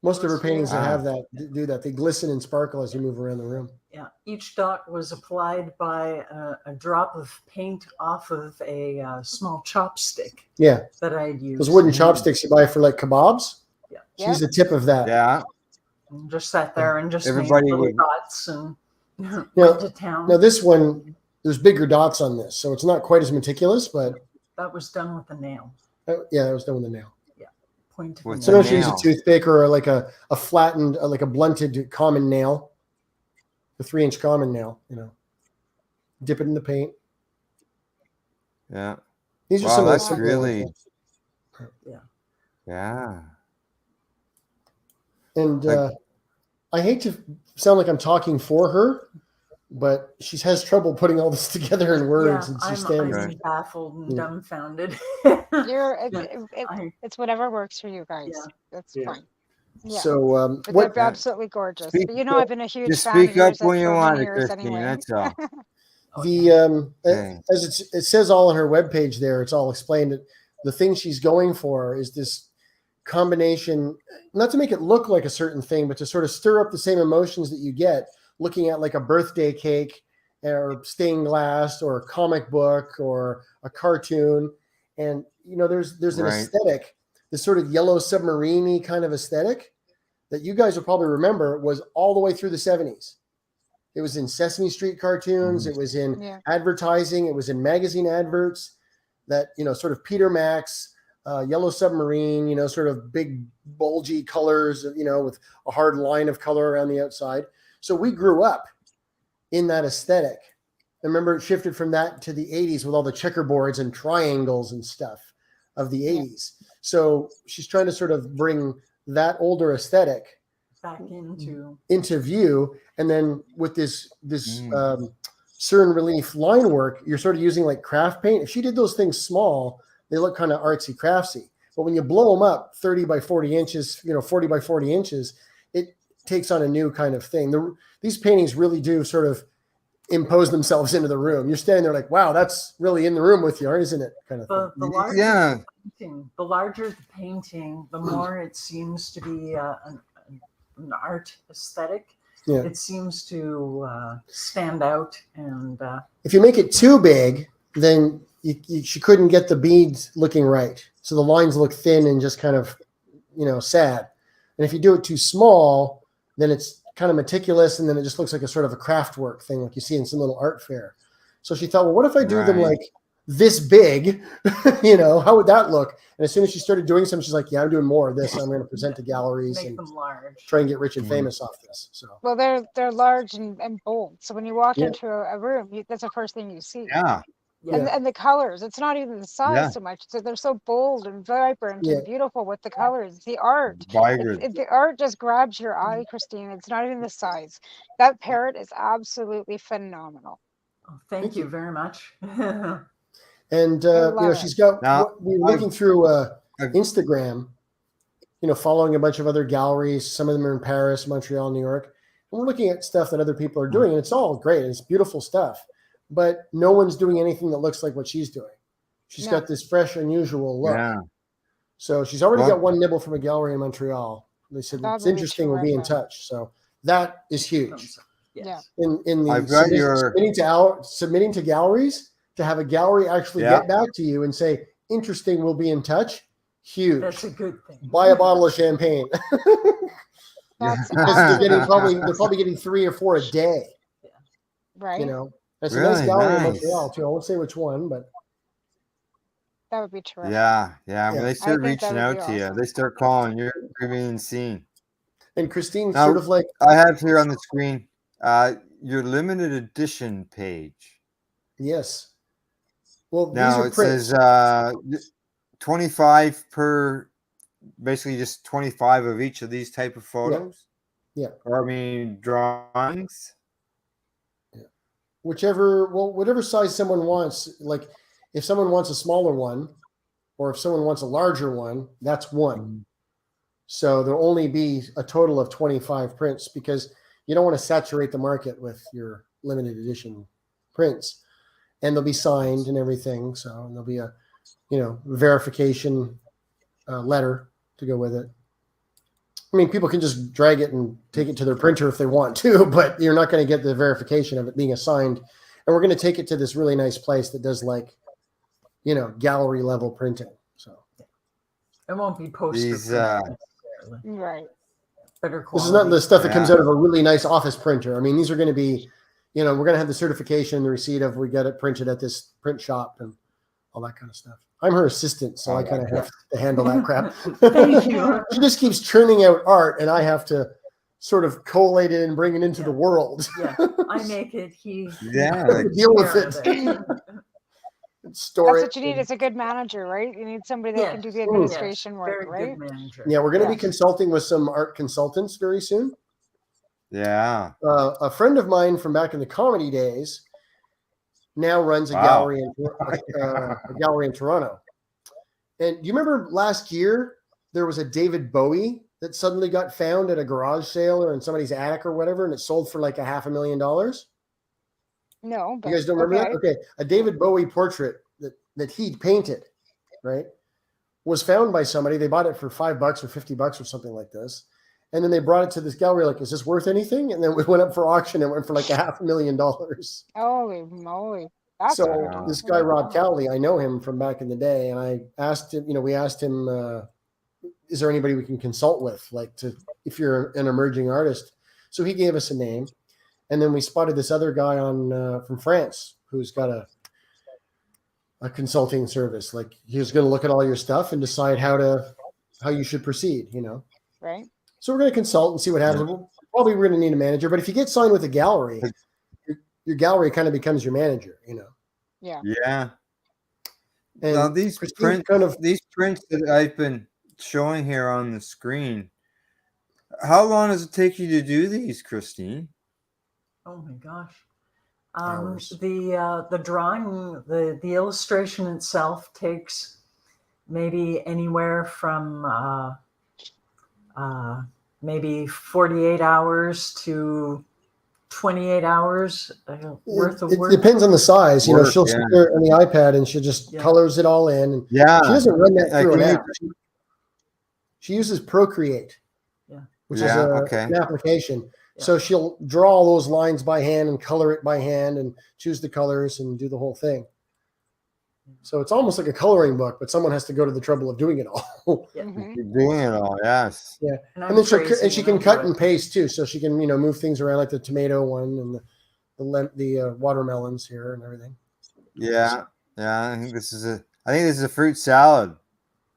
Most of her paintings that have that do that. They glisten and sparkle as you move around the room. Yeah. Each dot was applied by a drop of paint off of a small chopstick. Yeah. That I'd use. Those wooden chopsticks you buy for like kebabs. Yeah. She's the tip of that. Yeah. And just sat there and just made little dots and went to town. Now this one, there's bigger dots on this, so it's not quite as meticulous, but that was done with a nail. Yeah, that was done with a nail. Point of So don't use a toothpick or like a flattened, like a blunted common nail, a 3-inch common nail. Dip it in the paint. Yeah. These are some that's of the really. Yeah. Yeah. And I hate to sound like I'm talking for her, but she has trouble putting all this together in words, and she stands. I'm baffled and dumbfounded. It's whatever works for you guys. Yeah. That's fine. Yeah. So they're absolutely gorgeous. But I've been a huge just fan speak of up when you want it, Christine. Anyway. That's all. As it says all on her webpage there, it's all explained. That the thing she's going for is this combination, not to make it look like a certain thing, but to sort of stir up the same emotions that you get looking at like a birthday cake or stained glass or a comic book or a cartoon. And, there's an aesthetic, this sort of yellow submarine-y kind of aesthetic that you guys will probably remember was all the way through the 70s. It was in Sesame Street cartoons. It was in advertising. It was in magazine adverts that, sort of Peter Max, Yellow Submarine, sort of big bulgy colors, with a hard line of color around the outside. So we grew up in that aesthetic. I remember it shifted from that to the 80s with all the checkerboards and triangles and stuff of the 80s. So she's trying to sort of bring that older aesthetic back into view. And then with this CERN relief line work, you're sort of using like craft paint. If she did those things small, they look kind of artsy craftsy. But when you blow them up 30 by 40 inches, 40 by 40 inches, it takes on a new kind of thing. These paintings really do sort of impose themselves into the room. You're standing there like, wow, that's really in the room with you, isn't it? Kind of the larger the painting, the more it seems to be an art aesthetic. Yeah. It seems to stand out. And if you make it too big, then she couldn't get the beads looking right. So the lines look thin and just kind of, sad. And if you do it too small, then it's kind of meticulous, and then it just looks like a sort of a craft work thing like you see in some little art fair. So she thought, well, what if I do them like this big? How would that look? And as soon as she started doing some, she's like, yeah, I'm doing more of this. I'm going to present to galleries and them large. Try and get rich and famous off this. So well, they're large and bold. So when you walk into a room, that's the first thing you see. Yeah. And the colors, it's not even the size so much. So they're so bold and vibrant and beautiful with the colors. The art, the art just grabs your eye, Christine. It's not even the size. That parrot is absolutely phenomenal. Oh, thank you very much. And she's got. We were looking through Instagram, following a bunch of other galleries. Some of them are in Paris, Montreal, New York. And we're looking at stuff that other people are doing, and it's all great. And it's beautiful stuff, but no one's doing anything that looks like what she's doing. She's got this fresh, unusual look. Yeah. So she's already got one nibble from a gallery in Montreal. They said it's interesting. We'll be in touch. So that is huge. Yeah. In the submitting to galleries, to have a gallery actually get back to you and say, interesting, we'll be in touch. Huge. That's a good thing. Buy a bottle of champagne. Because they're probably getting 3 or 4 a day. Yeah. Right. That's really a nice gallery in Montreal too. I won't say which one, but that would be terrific. Yeah. When they start reaching out to you, they start calling. You're being seen. And Christine, sort of like I have here on the screen, your limited edition page. Yes. Well, now it says 25 per, basically just 25 of each of these type of photos. Yeah. Or drawings. Yeah. Whatever size someone wants. Like if someone wants a smaller one, or if someone wants a larger one, that's one. So there'll only be a total of 25 prints because you don't want to saturate the market with your limited edition prints. And they'll be signed and everything. So there'll be a, verification letter to go with it. I mean, people can just drag it and take it to their printer if they want to, but you're not going to get the verification of it being assigned. And we're going to take it to this really nice place that does gallery level printing. So it won't be posted. Right. Better quality. This is not the stuff that comes out of a really nice office printer. I mean, these are going to be, we're going to have the certification, the receipt of we got it printed at this print shop and all that kind of stuff. I'm her assistant, so I kind of have to handle that crap. Thank you. She just keeps churning out art, and I have to sort of collate it and bring it into the world. Yeah, I make it. He deal with it. Store That's what you need. It's a good manager, right? You need somebody that can do the administration work, right? Yeah, we're going to be consulting with some art consultants very soon. Yeah. A friend of mine from back in the comedy days now runs a gallery in Toronto. And do you remember last year there was a David Bowie that suddenly got found at a garage sale or in somebody's attic or whatever, and it sold for like $500,000? No, but you guys don't remember that? Okay, a David Bowie portrait that he'd painted, right, was found by somebody. They bought it for $5 or $50 or something like this. And then they brought it to this gallery, like, is this worth anything? And then it went up for auction and went for like $500,000. Holy moly. So this guy, Rob Cowley, I know him from back in the day. And I asked him, we asked him, is there anybody we can consult with? If you're an emerging artist. So he gave us a name. And then we spotted this other guy from France who's got a consulting service. Like he was going to look at all your stuff and decide how you should proceed, Right. So we're going to consult and see what happens. Probably we're going to need a manager, but if you get signed with a gallery, your gallery kind of becomes your manager, Yeah. Yeah. And now these prints that I've been showing here on the screen, how long does it take you to do these, Christine? Oh my gosh. The drawing, the illustration itself takes maybe anywhere from maybe 48 hours to 28 hours worth of work. It depends on the size. She'll sit there on the iPad and she'll just colors it all in. And she doesn't run that through an app. She uses Procreate, which is an application. Yeah. So she'll draw all those lines by hand and color it by hand and choose the colors and do the whole thing. So it's almost like a coloring book, but someone has to go to the trouble of doing it all. Doing it all, yes. Yeah, and then she can cut and paste too, so she can move things around like the tomato one and the watermelons here and everything. Yeah, I think this is a fruit salad.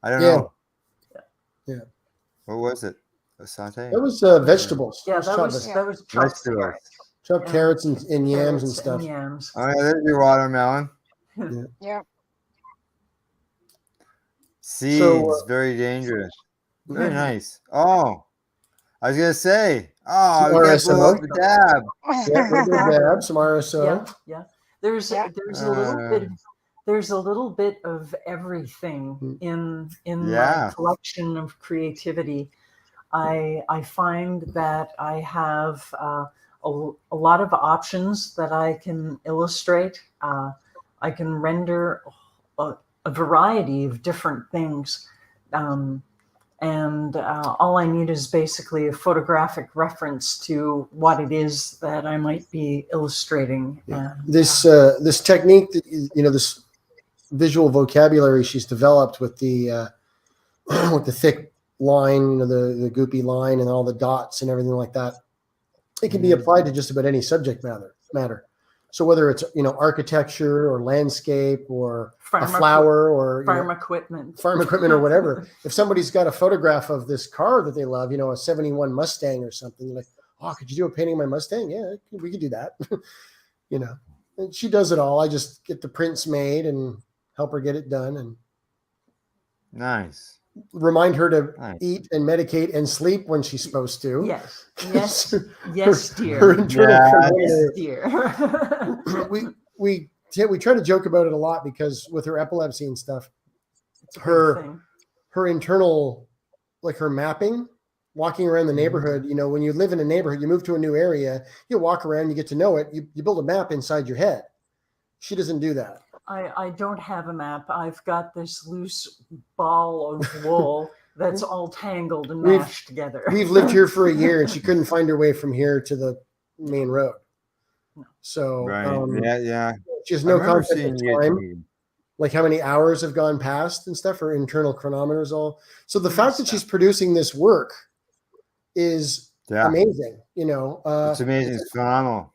I don't know. Yeah. What was it? A saute? That was vegetables. Yeah, that was chopped vegetables. Chopped carrots and yams and stuff. Yams. Oh, yeah, there's your watermelon. Yeah. Seeds, very dangerous. Very nice. Oh, I was gonna say. Oh, we got the dab. Yeah, dab, some RSO. Yeah. There's a little bit. there's a little bit of everything in Yeah. my collection of creativity. I find that I have a lot of options that I can illustrate. I can render a variety of different things. And all I need is basically a photographic reference to what it is that I might be illustrating. This technique that this visual vocabulary she's developed with the with the thick line, the goopy line and all the dots and everything like that, it can be applied to just about any subject matter. So whether it's architecture or landscape or a flower or farm equipment or whatever, if somebody's got a photograph of this car that they love, a 71 Mustang or something, like, oh, could you do a painting of my Mustang? Yeah, we could do that. And she does it all. I just get the prints made and help her get it done and nice. Remind her to eat and medicate and sleep when she's supposed to. Yes, dear. Her internal yes, dear. we try to joke about it a lot because with her epilepsy and stuff, her internal, like her mapping, walking around the neighborhood. When you live in a neighborhood, you move to a new area, you walk around, you get to know it, you build a map inside your head. She doesn't do that. I don't have a map. I've got this loose ball of wool that's all tangled and mashed together. We've lived here for a year and she couldn't find her way from here to the main road. So right. She has no concept of time, like how many hours have gone past and stuff, her internal chronometers all. So the fact that she's producing this work is amazing. It's amazing. It's phenomenal.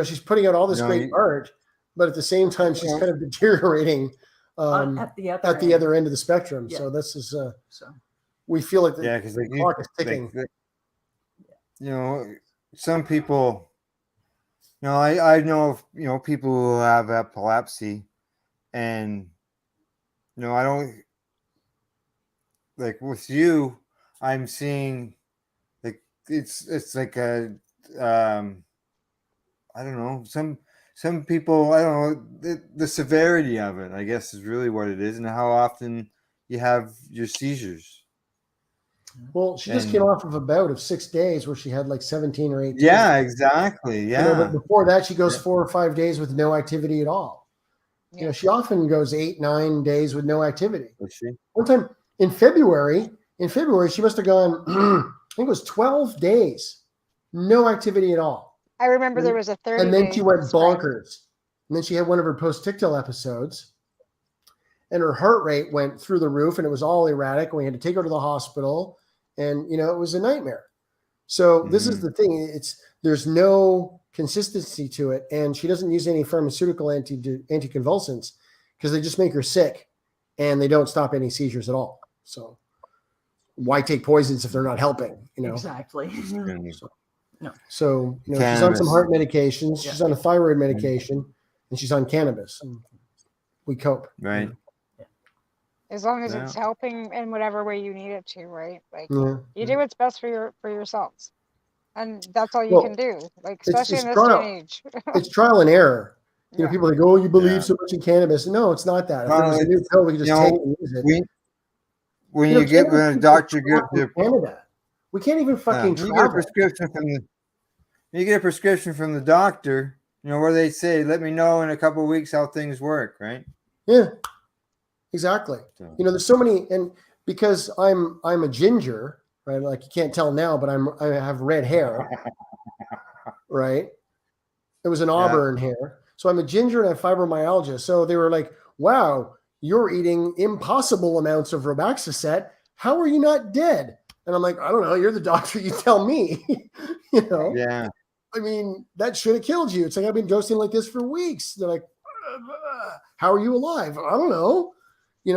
She's putting out all this great art, but at the same time, she's kind of deteriorating at the other end of the spectrum. Yeah. So this is we feel like the clock is ticking. Some people, I know of, people who have epilepsy, and I don't like with you. I'm seeing like it's like a I don't know, some people, I don't know, the severity of it, I guess, is really what it is, and how often you have your seizures. Well, she just came off of a bout of 6 days where she had like 17 or 18. Yeah, exactly. Yeah. But before that, she goes 4 or 5 days with no activity at all. Yeah. She often goes 8, 9 days with no activity. Was she? One time in February, she must have gone, I think it was 12 days, no activity at all. I remember there was a 30. And then she went bonkers. And then she had one of her post-tictal episodes. And her heart rate went through the roof and it was all erratic. And we had to take her to the hospital. And, it was a nightmare. So this is the thing. There's no consistency to it. And she doesn't use any pharmaceutical anticonvulsants because they just make her sick. And they don't stop any seizures at all. So why take poisons if they're not helping? Exactly. So she's on some heart medications, she's on a thyroid medication, and she's on cannabis. We cope. Right. As long as it's helping in whatever way you need it to, right? Like you do what's best for yourselves. And that's all you can do. Like especially in this day and age. It's trial and error. People like, oh, you believe so much in cannabis. No, it's not that. If there was a new pill, we could just take it and use it. When a doctor gives you Canada. We can't even fucking travel. You get a prescription from the doctor, where they say, let me know in a couple of weeks how things work, right? Yeah, exactly. There's so many, and because I'm a ginger, right? Like you can't tell now, but I have red hair, right? It was an auburn hair. So I'm a ginger and I have fibromyalgia. So they were like, wow, you're eating impossible amounts of Robaxacet. How are you not dead? And I'm like, I don't know. You're the doctor. You tell me. Yeah. I mean, that should have killed you. It's like I've been dosing like this for weeks. They're like, how are you alive? I don't know.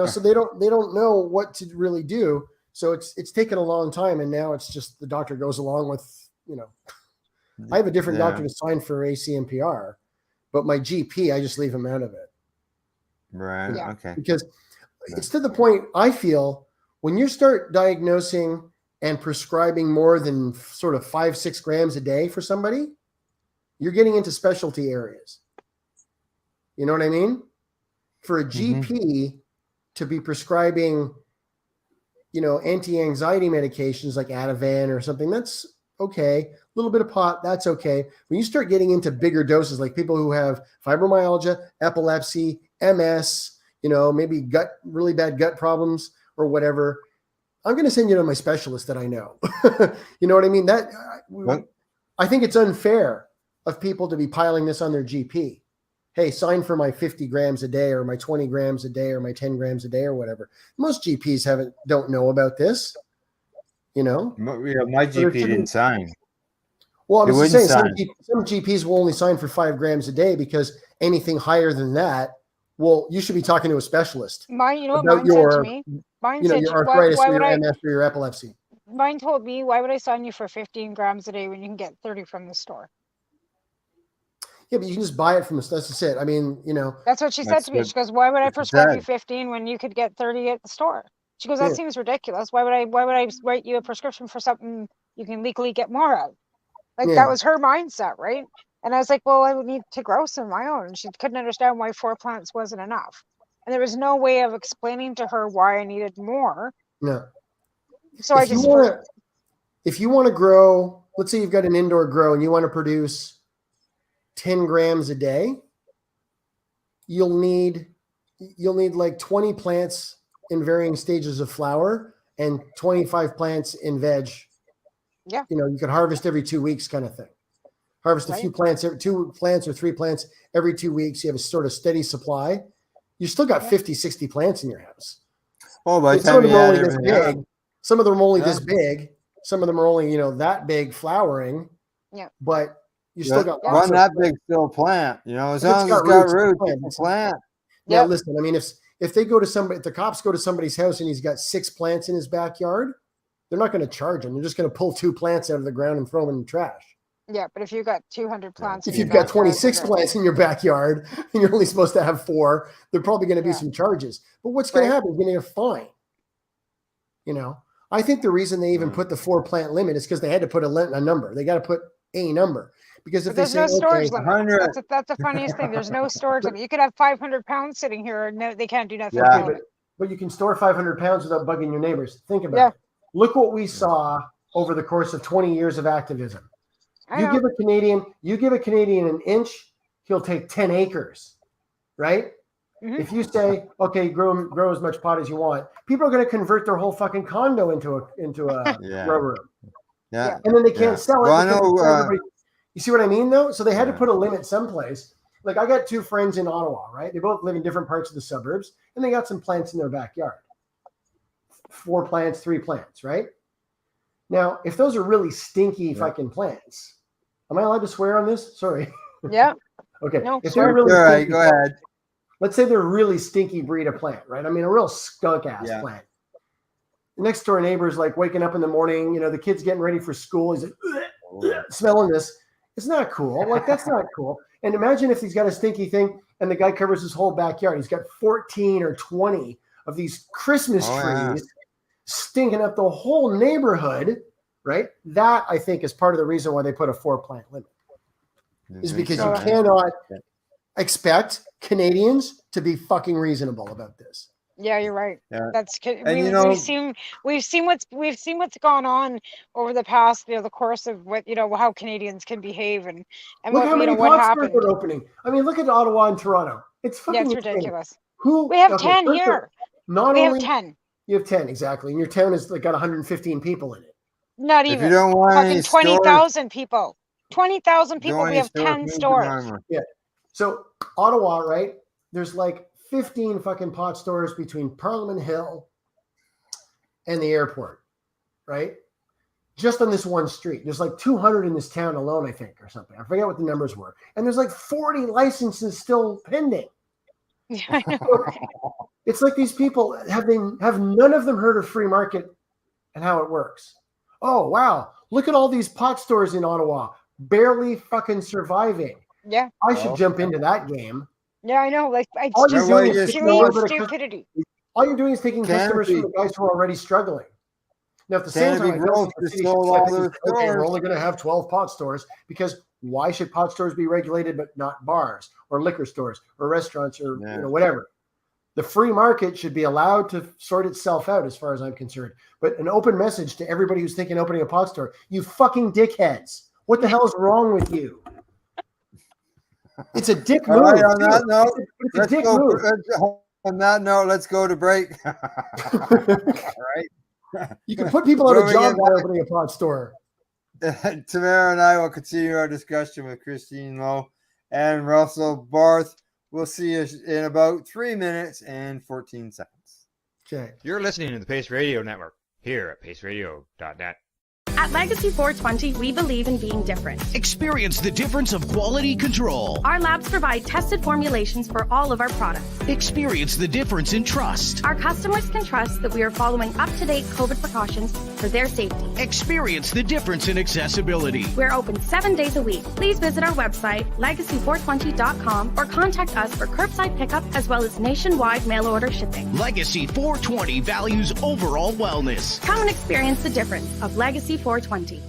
So they don't know what to really do. So it's taken a long time, and now it's just the doctor goes along with. I have a different doctor to sign for ACMPR, but my GP, I just leave him out of it. Right. Yeah. Okay. Because it's to the point I feel when you start diagnosing and prescribing more than sort of 5-6 grams a day for somebody, you're getting into specialty areas. You know what I mean? for a GP to be prescribing, anti-anxiety medications like Ativan or something, that's okay. A little bit of pot, that's okay. When you start getting into bigger doses, like people who have fibromyalgia, epilepsy, MS, maybe really bad gut problems or whatever, I'm going to send you to my specialist that I know. You know what I mean? I think it's unfair of people to be piling this on their GP. Hey, sign for my 50 grams a day or my 20 grams a day or my 10 grams a day or whatever. Most GPs don't know about this, My GP didn't sign. Well, I'm just saying some GPs will only sign for 5 grams a day because anything higher than that, well, you should be talking to a specialist. Mine said to me? Mine said, your arthritis or your MS or your epilepsy. Mine told me, why would I sign you for 15 grams a day when you can get 30 from the store? Yeah, but you can just buy it from us. That's just it. I mean, That's what she said to me. She goes, why would I prescribe you 15 when you could get 30 at the store? She goes, that seems ridiculous. Why would I write you a prescription for something you can legally get more of? That was her mindset, right? And I was like, well, I would need to grow some of my own. And she couldn't understand why 4 plants wasn't enough. And there was no way of explaining to her why I needed more. No. So if you want to grow, let's say you've got an indoor grow and you want to produce 10 grams a day, you'll need like 20 plants in varying stages of flower and 25 plants in veg. Yeah. You could harvest every 2 weeks kind of thing. Harvest a few plants, 2 plants or 3 plants every 2 weeks. You have a sort of steady supply. You still got 50, 60 plants in your house. Oh, by the time you add everything big. Some of them are only this big. Some of them are only, that big flowering. Yeah. But you still got one that big still plant, as long as it's got roots, it's a plant. Yeah, listen, I mean, if they go to somebody, if the cops go to somebody's house and he's got 6 plants in his backyard, they're not going to charge him. They're just going to pull 2 plants out of the ground and throw them in the trash. Yeah, but if you've got 200 plants, if you've got 26 plants in your backyard and you're only supposed to have 4, there are probably going to be some charges. But what's going to happen? You're going to get a fine. I think the reason they even put the 4 plant limit is because they had to put a number. They got to put a number. Because if there's no storage limit, that's the funniest thing. There's no storage limit. You could have 500 pounds sitting here, and they can't do nothing. Yeah, but you can store 500 pounds without bugging your neighbors. Think about it. Look what we saw over the course of 20 years of activism. You give a Canadian an inch, he'll take 10 acres, right? Mm-hmm. If you say, okay, grow as much pot as you want, people are going to convert their whole fucking condo into a grow room. Yeah, and then they can't sell it. Well, I know. You see what I mean, though? So they had to put a limit someplace. Like I got 2 friends in Ottawa, right? They both live in different parts of the suburbs, and they got some plants in their backyard. 4 plants, 3 plants, right? Now, if those are really stinky fucking plants, am I allowed to swear on this? Sorry. Yeah. Okay. No, if they're really stinky, go ahead. Let's say they're a really stinky breed of plant, right? I mean, a real skunk-ass plant. The next door neighbor's like waking up in the morning, the kid's getting ready for school. He's like, smelling this. It's not cool. Like, that's not cool. And imagine if he's got a stinky thing and the guy covers his whole backyard. He's got 14 or 20 of these Christmas trees stinking up the whole neighborhood, right? That, I think, is part of the reason why they put a 4 plant limit. Is because you cannot expect Canadians to be fucking reasonable about this. Yeah, you're right. Yeah. That's we've seen what's gone on over the past, the course of what how Canadians can behave and look what how many what pot stores happened. are opening. I mean, look at Ottawa and Toronto. It's fucking it's ridiculous. We have 10 here. We have 10. You have 10 exactly, and your town has got 115 people in it. Not even. If you don't want fucking 20,000 people. 20,000 people. We have 10 stores. Yeah. So Ottawa, right? There's like 15 fucking pot stores between Parliament Hill and the airport, right? Just on this one street. There's like 200 in this town alone, I think, or something. I forget what the numbers were. And there's like 40 licenses still pending. Yeah, I know. It's like these people have none of them heard of free market and how it works. Oh, wow. Look at all these pot stores in Ottawa, barely fucking surviving. Yeah. I should jump into that game. Yeah, I know. Like, all you're doing is stupidity. All you're doing is taking customers from the guys who are already struggling. Now, at the same time, we're only going to have 12 pot stores because why should pot stores be regulated but not bars or liquor stores or restaurants or whatever? The free market should be allowed to sort itself out, as far as I'm concerned. But an open message to everybody who's thinking of opening a pot store: you fucking dickheads! What the hell is wrong with you? It's a dick move. All right, on that note, it's a dick move. On that note, let's go to break. All right. You can put people out of job by opening a pot store. Tamara and I will continue our discussion with Christine Lowe and Russell Barth. We'll see you in about 3 minutes and 14 seconds. Okay. You're listening to the Pace Radio Network here at paceradio.net. At Legacy 420, we believe in being different. Experience the difference of quality control. Our labs provide tested formulations for all of our products. Experience the difference in trust. Our customers can trust that we are following up-to-date COVID precautions for their safety. Experience the difference in accessibility. We're open 7 days a week. Please visit our website, legacy420.com, or contact us for curbside pickup as well as nationwide mail order shipping. Legacy 420 values overall wellness. Come and experience the difference of Legacy 420.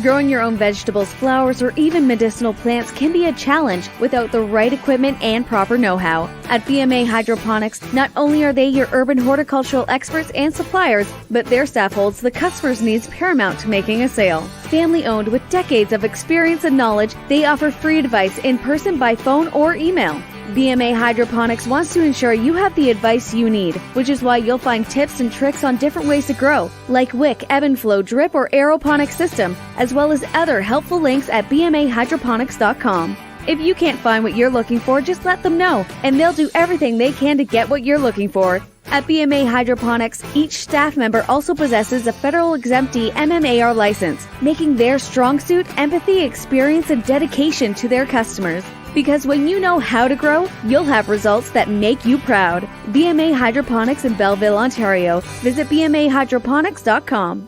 Growing your own vegetables, flowers, or even medicinal plants can be a challenge without the right equipment and proper know-how. At BMA Hydroponics, not only are they your urban horticultural experts and suppliers, but their staff holds the customer's needs paramount to making a sale. Family-owned with decades of experience and knowledge, they offer free advice in person, by phone, or email. BMA Hydroponics wants to ensure you have the advice you need, which is why you'll find tips and tricks on different ways to grow, like wick, ebb and flow, drip, or aeroponic system, as well as other helpful links at bmahydroponics.com. If you can't find what you're looking for, just let them know, and they'll do everything they can to get what you're looking for. At BMA Hydroponics, each staff member also possesses a federal exemptee MMAR license, making their strong suit empathy, experience, and dedication to their customers. Because when you know how to grow, you'll have results that make you proud. BMA Hydroponics in Belleville, Ontario. Visit bmahydroponics.com.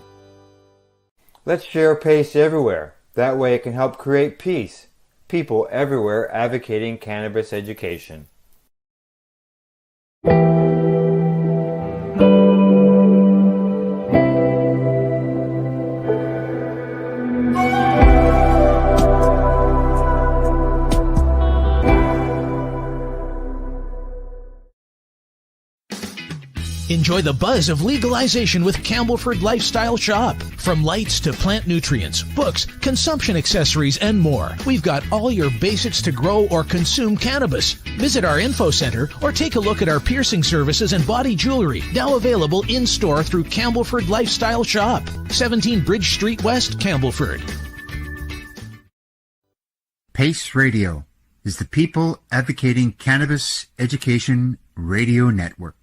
Let's share Pace everywhere. That way it can help create peace. People everywhere advocating cannabis education. Enjoy the buzz of legalization with Campbellford Lifestyle Shop. From lights to plant nutrients, books, consumption accessories, and more, we've got all your basics to grow or consume cannabis. Visit our info center or take a look at our piercing services and body jewelry, now available in-store through Campbellford Lifestyle Shop, 17 Bridge Street West, Campbellford. Pace Radio is the people advocating cannabis education radio network.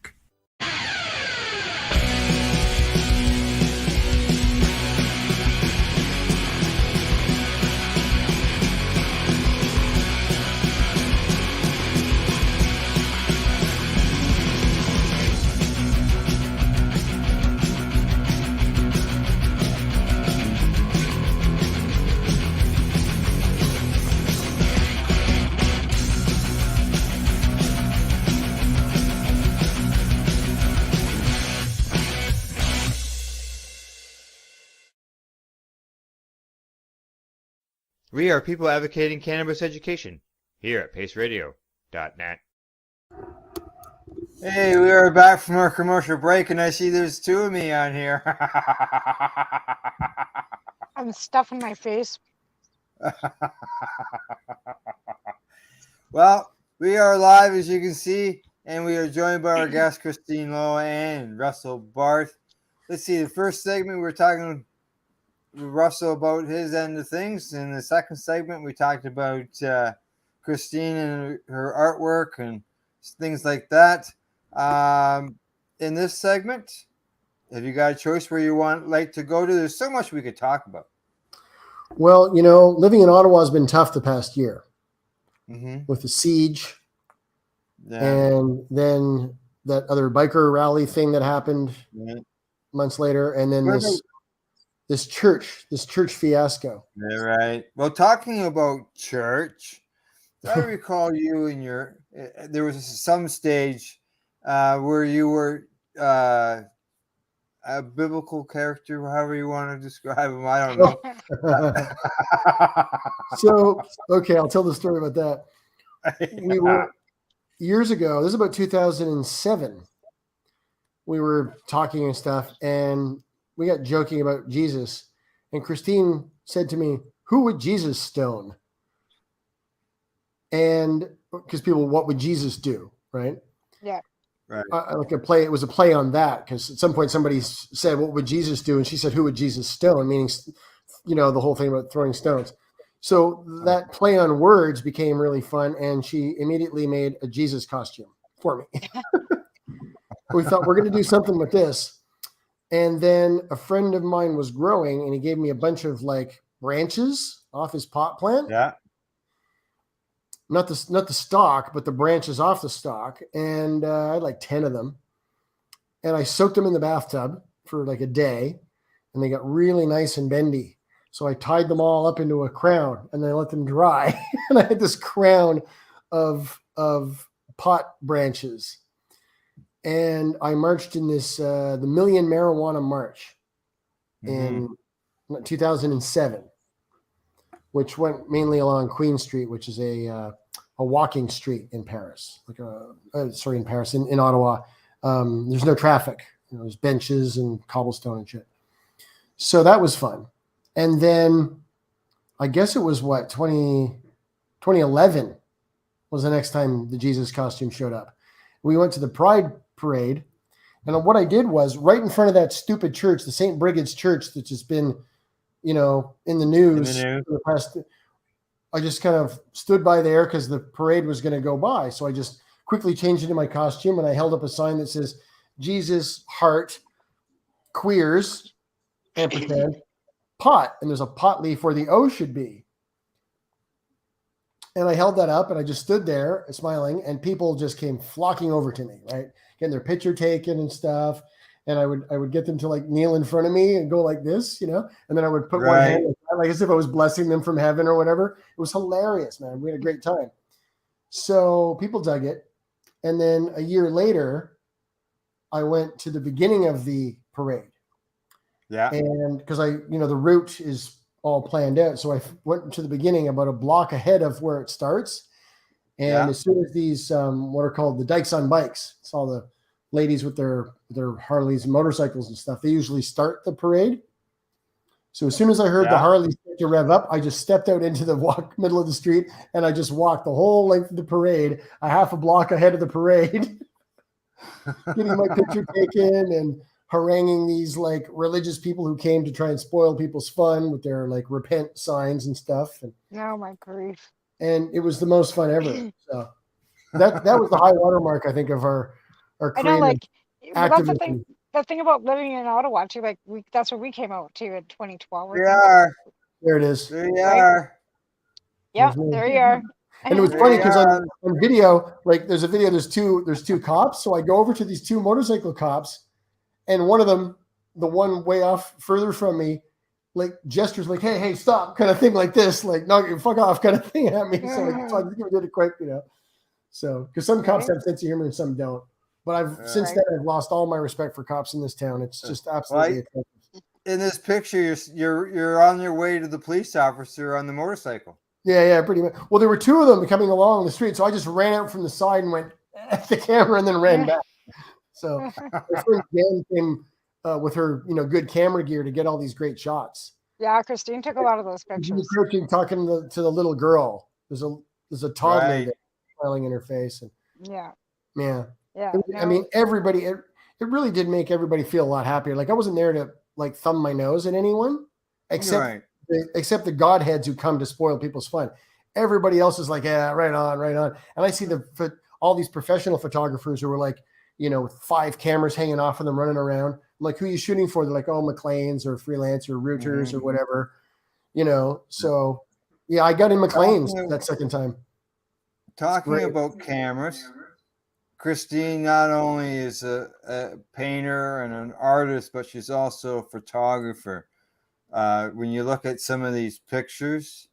We are people advocating cannabis education here at paceradio.net. Hey, we are back from our commercial break, and I see there's two of me on here. I'm stuffing my face. Well, we are live, as you can see, and we are joined by our guests, Christine Lowe and Russell Barth. Let's see, the first segment, we were talking with Russell about his end of things. In the second segment, we talked about Christine and her artwork and things like that. In this segment, have you got a choice where you want like to go to? There's so much we could talk about. Well, you know, living in Ottawa has been tough the past year with the siege, and then that other biker rally thing that happened months later, and then this church fiasco. Yeah, right. Well, talking about church, I recall you in your. There was some stage where you were a biblical character, however you want to describe him. I don't know. So, okay, I'll tell the story about that. years ago, this is about 2007, we were talking and stuff, and we got joking about Jesus. And Christine said to me, "Who would Jesus stone?" And because people, what would Jesus do? Right. Yeah. Right. Like a play. It was a play on that, because at some point somebody said, "What would Jesus do?" And she said, "Who would Jesus stone?" Meaning, the whole thing about throwing stones. So that play on words became really fun, and she immediately made a Jesus costume for me. We thought, we're going to do something with this. And then a friend of mine was growing, and he gave me a bunch of like branches off his pot plant. Yeah. Not the stalk, but the branches off the stalk. And I had like 10 of them. And I soaked them in the bathtub for like a day, and they got really nice and bendy. So I tied them all up into a crown, and then I let them dry. And I had this crown of pot branches. And I marched in this, the Million Marijuana March in 2007, which went mainly along Queen Street, which is a walking street in Paris, in Ottawa. There's no traffic. There's benches and cobblestone and shit. So that was fun. And then I guess it was 2011 was the next time the Jesus costume showed up. We went to the Pride Parade. And what I did was, right in front of that stupid church, the St. Brigid's Church, that's just been, in the news for the past, I just kind of stood by there because the parade was going to go by. So I just quickly changed into my costume, and I held up a sign that says, "Jesus, heart, queers, ampersand, pot." And there's a pot leaf where the O should be. And I held that up, and I just stood there smiling, and people just came flocking over to me, right? Getting their picture taken and stuff. And I would get them to like kneel in front of me and go like this, and then I would put one hand like as if I was blessing them from heaven or whatever. It was hilarious, man. We had a great time. So people dug it. And then a year later, I went to the beginning of the parade. Yeah. And because the route is all planned out. So I went to the beginning about a block ahead of where it starts. And as soon as these, what are called the dykes on bikes, it's all the ladies with their Harleys and motorcycles and stuff, they usually start the parade. So as soon as I heard the Harleys start to rev up, I just stepped out into the middle of the street, and I just walked the whole length of the parade, a half a block ahead of the parade, getting my picture taken and haranguing these like religious people who came to try and spoil people's fun with their like repent signs and stuff. And oh my grief. And it was the most fun ever. So that was the high watermark, I think, of our I know, like that's the thing about living in Ottawa too. Like that's where we came out to in 2012. There it is. There you are. Yeah, there you are. And it was funny because on video, like there's a video, there's two cops. So I go over to these two motorcycle cops, and one of them, the one way off further from me, like gestures like, hey, stop, kind of thing, like this, like, no, fuck off kind of thing at me. So I just did it quick, So, because some cops have sense of humor and some don't. But since then I've lost all my respect for cops in this town. It's just absolutely atrocious. In this picture, you're on your way to the police officer on the motorcycle. Yeah, pretty much. Well, there were two of them coming along the street, so I just ran out from the side and went at the camera and then ran back. So my friend Jen came with her, good camera gear to get all these great shots. Yeah, Christine took a lot of those pictures. Talking to the little girl. There's a toddler there smiling in her face, and yeah. I mean, everybody. It really did make everybody feel a lot happier. Like I wasn't there to like thumb my nose at anyone, except the godheads who come to spoil people's fun. Everybody else is like, yeah, right on. And I see all these professional photographers who were like, 5 cameras hanging off of them running around. I'm like, who are you shooting for? They're like, oh, McLean's or Freelance or Routers or whatever, So yeah, I got in McLean's that second time. Talking about cameras, Christine not only is a painter and an artist, but she's also a photographer. When you look at some of these pictures,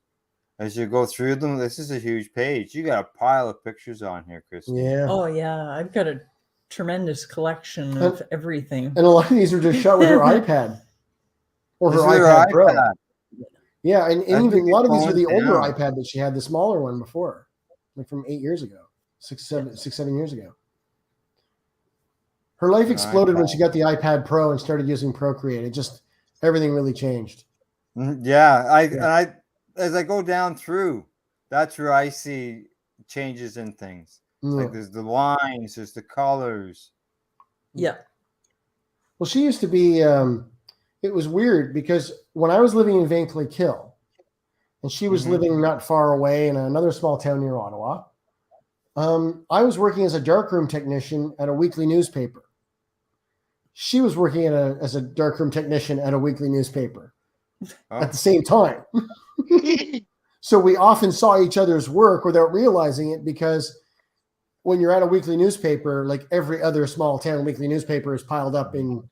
as you go through them, this is a huge page. You got a pile of pictures on here, Christine. Yeah. Oh, yeah. I've got a tremendous collection of everything. And a lot of these are just shot with her iPad or her iPad Pro. Yeah, and even a lot of these are the older iPad that she had, the smaller one before, like from 8 years ago. six, 7 years ago. Her life exploded when she got the iPad Pro and started using Procreate. It just, everything really changed. Yeah, as I go down through, that's where I see changes in things. Like there's the lines, there's the colors. Yeah. Well, she used to be, it was weird because when I was living in Vankleigh-Kill and she was living not far away in another small town near Ottawa, I was working as a darkroom technician at a weekly newspaper. She was working as a darkroom technician at a weekly newspaper at the same time. So we often saw each other's work without realizing it, because when you're at a weekly newspaper, like every other small town weekly newspaper is piled up in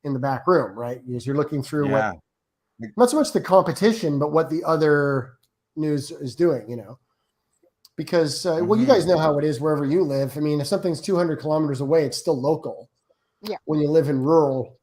the back room, right? Because you're looking through what, not so much the competition, but what the other news is doing, you know? Because, well, you guys know how it is wherever you live. I mean, if something's 200 kilometers away, it's still local. Yeah. When you live in rural,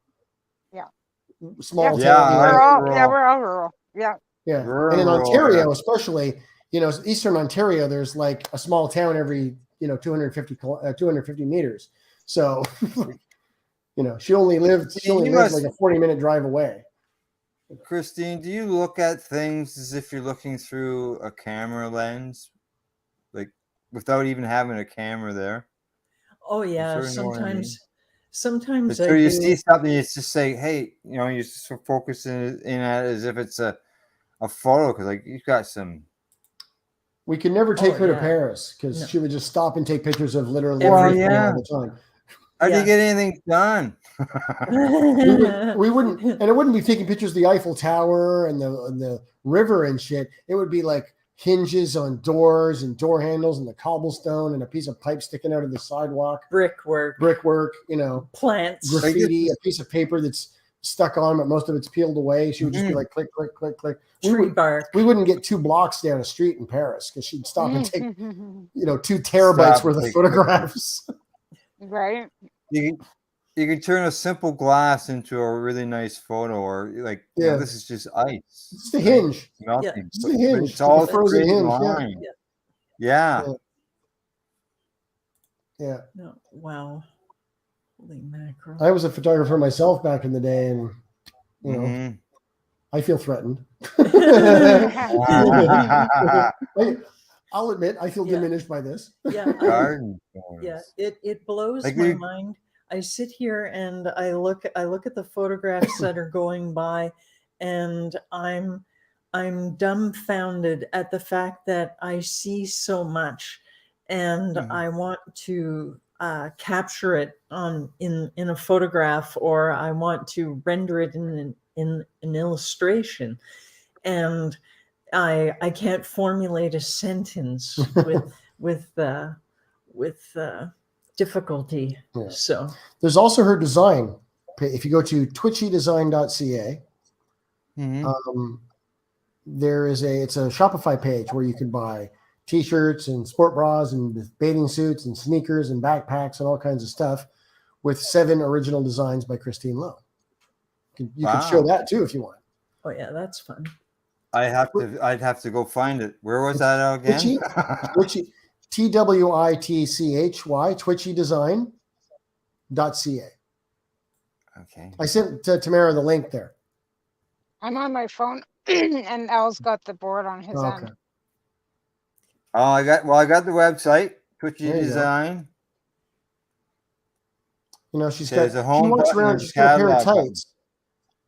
small Yeah, town. we're all rural. Yeah. Yeah. And in Ontario, especially, you know, Eastern Ontario, there's like a small town every, 250 meters. So, you know, she only lives like a 40-minute drive away. Christine, do you look at things as if you're looking through a camera lens, like without even having a camera there? Oh yeah, sometimes so you see something, you just say, hey, you know, you just focus in at it as if it's a photo, because like you've got some. We could never take her to Paris because she would just stop and take pictures of literally everything all the time. How do you get anything done? we wouldn't, and it wouldn't be taking pictures of the Eiffel Tower and the river and shit. It would be like hinges on doors and door handles and the cobblestone and a piece of pipe sticking out of the sidewalk. Brickwork, you know, plants, graffiti, a piece of paper that's stuck on, but most of it's peeled away. She would just be like, click, click, click, click. We wouldn't get 2 blocks down a street in Paris because she'd stop and take, 2 terabytes worth of photographs. Right. You can turn a simple glass into a really nice photo, or like, this is just ice. It's the hinge. Melting. It's the hinge. It's all frozen hinge. Yeah. No, wow. Holy mackerel. I was a photographer myself back in the day, and you know, I feel threatened. I'll admit I feel diminished by this. It blows my mind. I sit here and I look at the photographs that are going by, and I'm dumbfounded at the fact that I see so much, and I want to capture it in a photograph, or I want to render it in an illustration, and I can't formulate a sentence with difficulty. So there's also her design. If you go to twitchydesign.ca, it's a Shopify page where you can buy t-shirts and sport bras and bathing suits and sneakers and backpacks and all kinds of stuff with 7 original designs by Christine Lowe. You can show that too if you want. Oh yeah, that's fun. I'd have to go find it. Where was that again? Twitchy, TWITCHY, twitchydesign.ca. Okay. I sent Tamara the link there. I'm on my phone, and Al's got the board on his end. Oh, I got the website, Twitchy Design. You know, she walks around, she's got a pair of tights.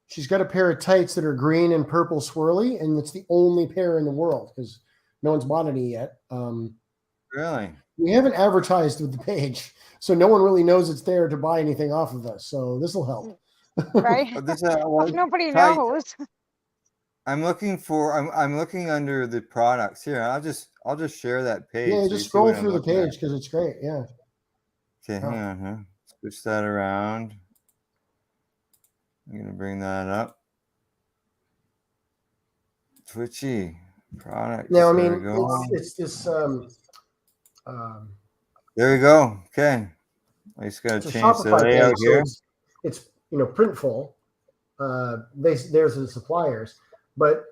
She's got a pair of tights that are green and purple swirly, and it's the only pair in the world because no one's bought any yet. Really? We haven't advertised with the page, so no one really knows it's there to buy anything off of us. So this will help. Right? Nobody knows. I'm looking under the products here. I'll just share that page. Yeah, just scroll through the page because it's great. Yeah. Okay, hang on. Huh? Switch that around. I'm gonna bring that up. Twitchy product. Now, I mean, it's this. There we go. Okay. I just gotta change the layout here. So it's Printful. There's the suppliers, but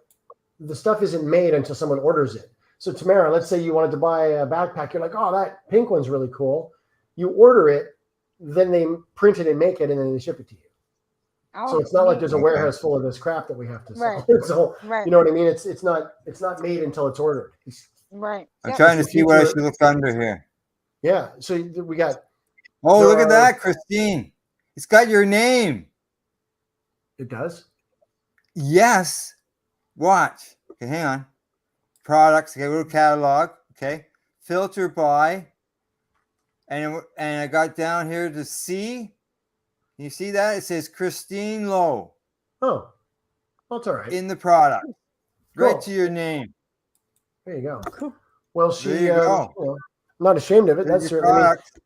the stuff isn't made until someone orders it. So Tamara, let's say you wanted to buy a backpack. You're like, oh, that pink one's really cool. You order it, then they print it and make it, and then they ship it to you. Oh, So it's not like there's a warehouse full of this crap that we have to sell. Right. So Right. you know what I mean? It's not made until it's ordered. Right. I'm trying to see what I should look under here. Yeah. So we got. Oh, look at that, Christine. It's got your name. It does? Yes. Watch. Okay, hang on. Products. Okay, go to catalog. Okay. Filter by. And I got down here to C. You see that? It says Christine Lowe. Oh, that's all right. In the product. Cool. Right to your name. There you go. Cool. Well, she, There you go. I'm not ashamed of it. There's That's your certainly, product.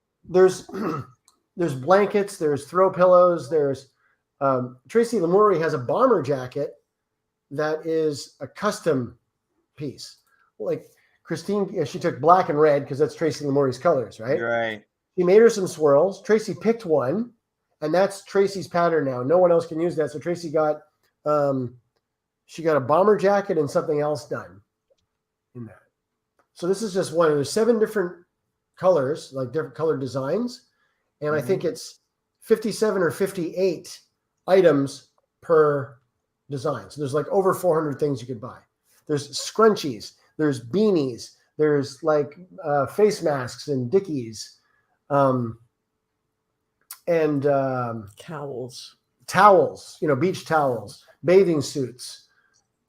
there's blankets, there's throw pillows, there's Tracy Lamourie has a bomber jacket that is a custom piece. Like Christine, she took black and red because that's Tracy Lamourie's colors, right? Right. She made her some swirls. Tracy picked one, and that's Tracy's pattern now. No one else can use that. So Tracy got she got a bomber jacket and something else done in that. So this is just one. There's 7 different colors, like different color designs. And I think it's 57 or 58 items per design. So there's like over 400 things you could buy. There's scrunchies, there's beanies, there's like face masks and dickies, and towels, beach towels, bathing suits,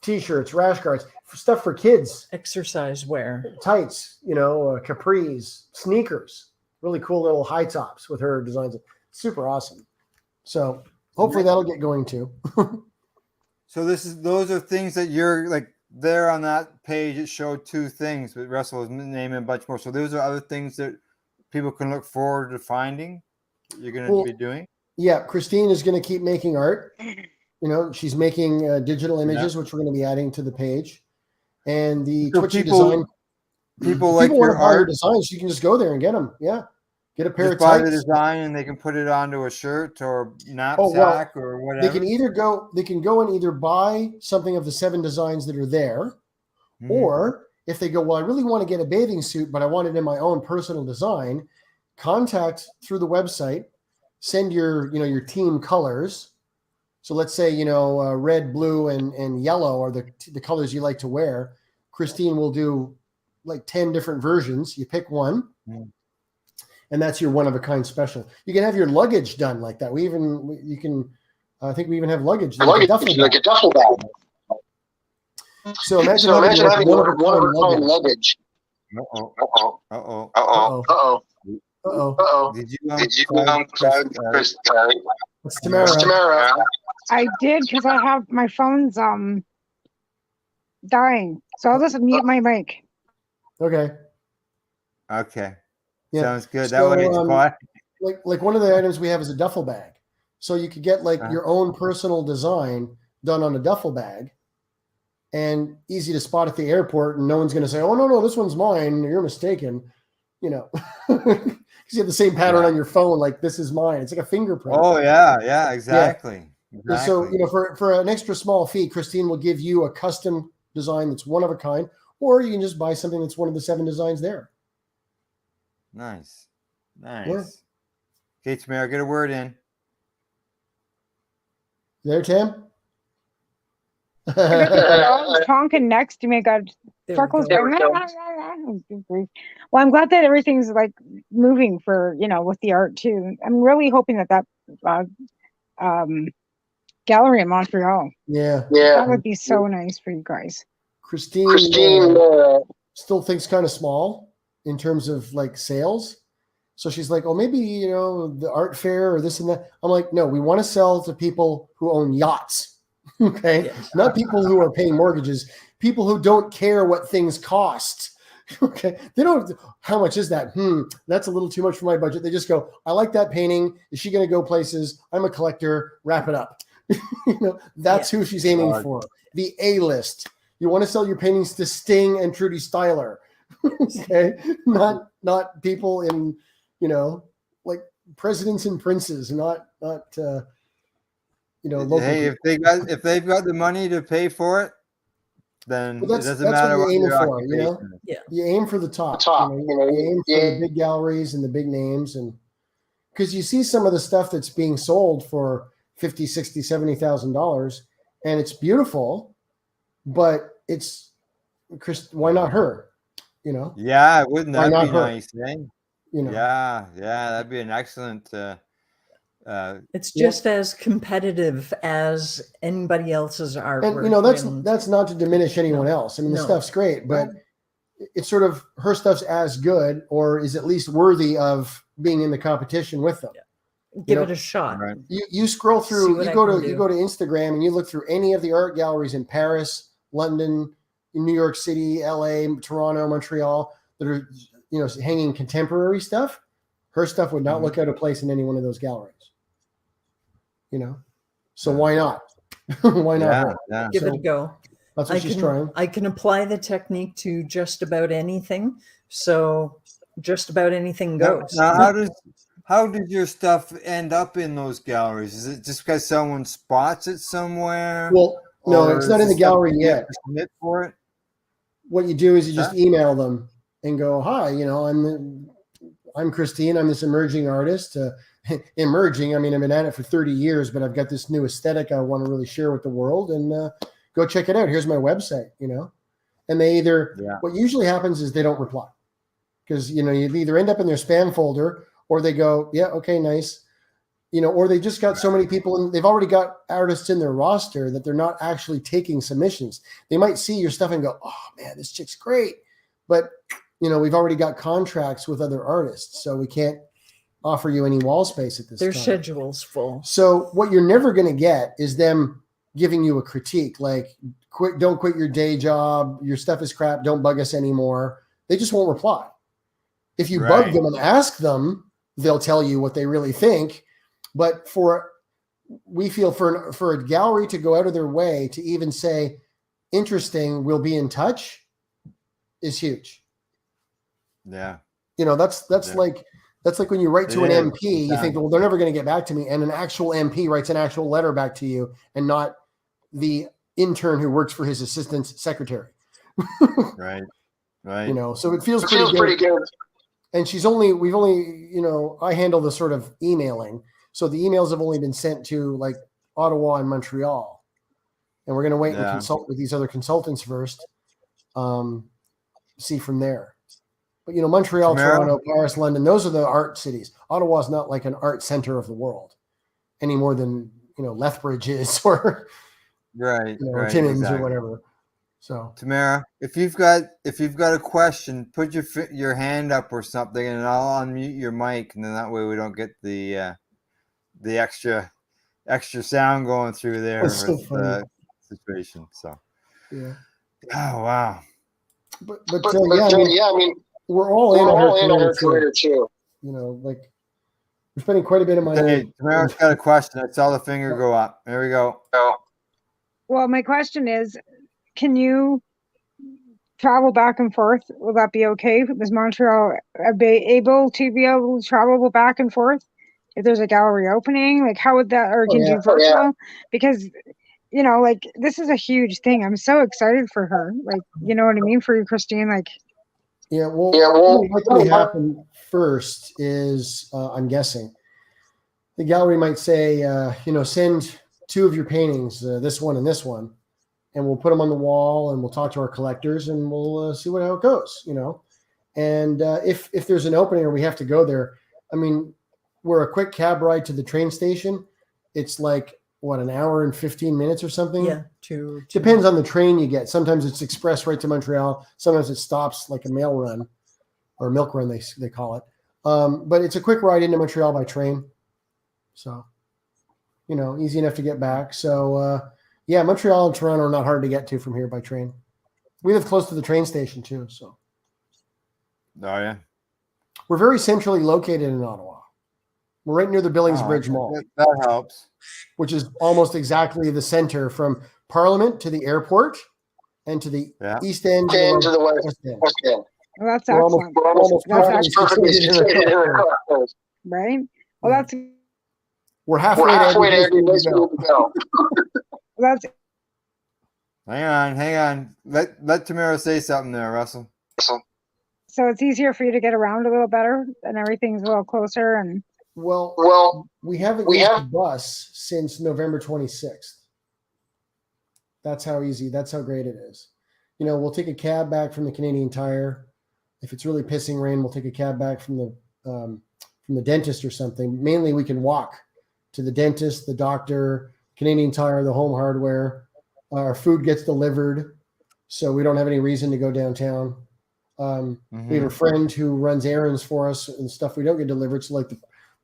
t-shirts, rash guards, stuff for kids, exercise wear, tights, capris, sneakers, really cool little high tops with her designs. Super awesome. So hopefully that'll get going too. So those are things that you're like there on that page. It showed 2 things, but Russell was naming a bunch more. So those are other things that people can look forward to finding. You're going to be doing. Yeah, Christine is going to keep making art. She's making digital images, which we're going to be adding to the page. And the Twitchy design. People like your art designs. You can just go there and get them. Yeah, get a pair just of tights. buy the design, and they can put it onto a shirt or knapsack or whatever. They can go and either buy something of the 7 designs that are there, or if they go, well, I really want to get a bathing suit, but I want it in my own personal design. Contact through the website. Send your team colors. So let's say, red, blue, and yellow are the colors you like to wear. Christine will do like 10 different versions. You pick one, and that's your one-of-a-kind special. You can have your luggage done like that. I think we even have luggage. Like a duffel bag. So imagine having one-of-a-kind luggage. Uh-oh. Did you Chris? It's Tamara. I did because I have my phone's dying. So I'll just mute my mic. Okay. Yeah. Sounds good. That way it's quiet. Like one of the items we have is a duffel bag. So you could get like your own personal design done on a duffel bag, and easy to spot at the airport, and no one's going to say, oh, no, this one's mine. You're mistaken. Because you have the same pattern on your phone, like this is mine. It's like a fingerprint. Oh, yeah, exactly. So, for an extra small fee, Christine will give you a custom design that's one of a kind, or you can just buy something that's one of the 7 designs there. Nice. Yeah. Okay, Tamara, get a word in. There, Tim? Honking next to me. God, Freckles. Well, I'm glad that everything's like moving for with the art too. I'm really hoping that gallery in Montreal. Yeah, that would be so nice for you guys. Christine still thinks kind of small in terms of like sales. So she's like, oh, maybe, the art fair or this and that. I'm like, no, we want to sell to people who own yachts. Okay. Yes. Not people who are paying mortgages, people who don't care what things cost. Okay. They don't, how much is that? That's a little too much for my budget. They just go, I like that painting. Is she going to go places? I'm a collector. Wrap it up. That's who she's aiming for. The A-list. You want to sell your paintings to Sting and Trudy Styler. Okay. Not people in, like presidents and princes, not Hey, if they've got the money to pay for it, then Well, it doesn't matter what what you're your aiming for, you know? occupation is. Yeah. You aim for the top. You aim for the big galleries and the big names, and because you see some of the stuff that's being sold for $50,000, $60,000, $70,000, and it's beautiful, but it's why not her? You know? Yeah, wouldn't Why that not be her? nice, eh? You know? Yeah, that'd be an excellent. It's just as competitive as anybody else's artwork. And you know, that's not to diminish anyone else. I mean, the stuff's great, but it's sort of her stuff's as good, or is at least worthy of being in the competition with them. Give it a shot. Right. You scroll through, you go to Instagram and you look through any of the art galleries in Paris, London, in New York City, LA, Toronto, Montreal that are, you know, hanging contemporary stuff. Her stuff would not look out of place in any one of those galleries. You know, so why not? Why not? her? Yeah. Give it a go. That's what she's trying. I can apply the technique to just about anything. So just about anything goes. Now, how did your stuff end up in those galleries? Is it just because someone spots it somewhere? Well, no, it's not in the gallery yet. Submit for it. What you do is you just email them and go, "Hi, you know, I'm Christine. I'm this emerging artist. Emerging. I mean, I've been at it for 30 years, but I've got this new aesthetic I want to really share with the world, and go check it out. Here's my website." You know, and they what usually happens is they don't reply, because you know you either end up in their spam folder or they go, "Yeah, okay, nice," you know, or they just got so many people and they've already got artists in their roster that they're not actually taking submissions. They might see your stuff and go, "Oh man, this chick's great," but you know, we've already got contracts with other artists, so we can't offer you any wall space at this time. Their schedule's full. So what you're never going to get is them giving you a critique like, don't quit your day job. Your stuff is crap. Don't bug us anymore. They just won't reply. If you bug them and ask them, they'll tell you what they really think. But we feel for a gallery to go out of their way to even say, interesting, we'll be in touch, is huge. Yeah. You know, that's like when you write to an MP, you think, well, they're never going to get back to me. And an actual MP writes an actual letter back to you and not the intern who works for his assistant's secretary. Right. You know, so it feels pretty good. And we've only, you know, I handle the sort of emailing. So the emails have only been sent to like Ottawa and Montreal. And we're going to wait and consult with these other consultants first. See from there. But, you know, Montreal, Toronto, Paris, London, those are the art cities. Ottawa's not like an art center of the world any more than, you know, Lethbridge is or Timmins or whatever. So Tamara, if you've got a question, put your hand up or something, and I'll unmute your mic, and then that way we don't get the extra sound going through there with the situation. So yeah. Oh wow. But I mean, we're all in on her career too. You know, like we're spending quite a bit of money. Hey, Tamara's got a question. I saw the finger go up. There we go. Well, my question is, can you travel back and forth? Will that be okay? Is Montreal able to travel back and forth if there's a gallery opening? Like, how would that, or can you do virtual? Because, you know, like, this is a huge thing. I'm so excited for her. Like, you know what I mean? For you, Christine, like. Well, what will happen first is, I'm guessing, the gallery might say, you know, send 2 of your paintings, this one and this one, and we'll put them on the wall and we'll talk to our collectors and we'll see how it goes, you know. And if there's an opening or we have to go there, I mean, we're a quick cab ride to the train station. It's like, what, an hour and 15 minutes or something? Yeah. Depends on the train you get. Sometimes it's express right to Montreal. Sometimes it stops like a mail run or milk run, they call it. But it's a quick ride into Montreal by train. So, you know, easy enough to get back. So, yeah, Montreal and Toronto are not hard to get to from here by train. We live close to the train station too. So, oh yeah, we're very centrally located in Ottawa. We're right near the Billings Bridge Mall. That helps. Which is almost exactly the center from Parliament to the airport and to the east end to the west end. Well, that's excellent. We're almost perfectly situated. Right? Well, we're halfway to every place we go. Hang on. Let Tamara say something there, Russell. So it's easier for you to get around a little better, and everything's a little closer. And well, we haven't used the bus since November 26th. That's how easy. That's how great it is. We'll take a cab back from the Canadian Tire. If it's really pissing rain, we'll take a cab back from the dentist or something. Mainly, we can walk to the dentist, the doctor, Canadian Tire, the Home Hardware. Our food gets delivered, so we don't have any reason to go downtown. We have a friend who runs errands for us and stuff we don't get delivered. So like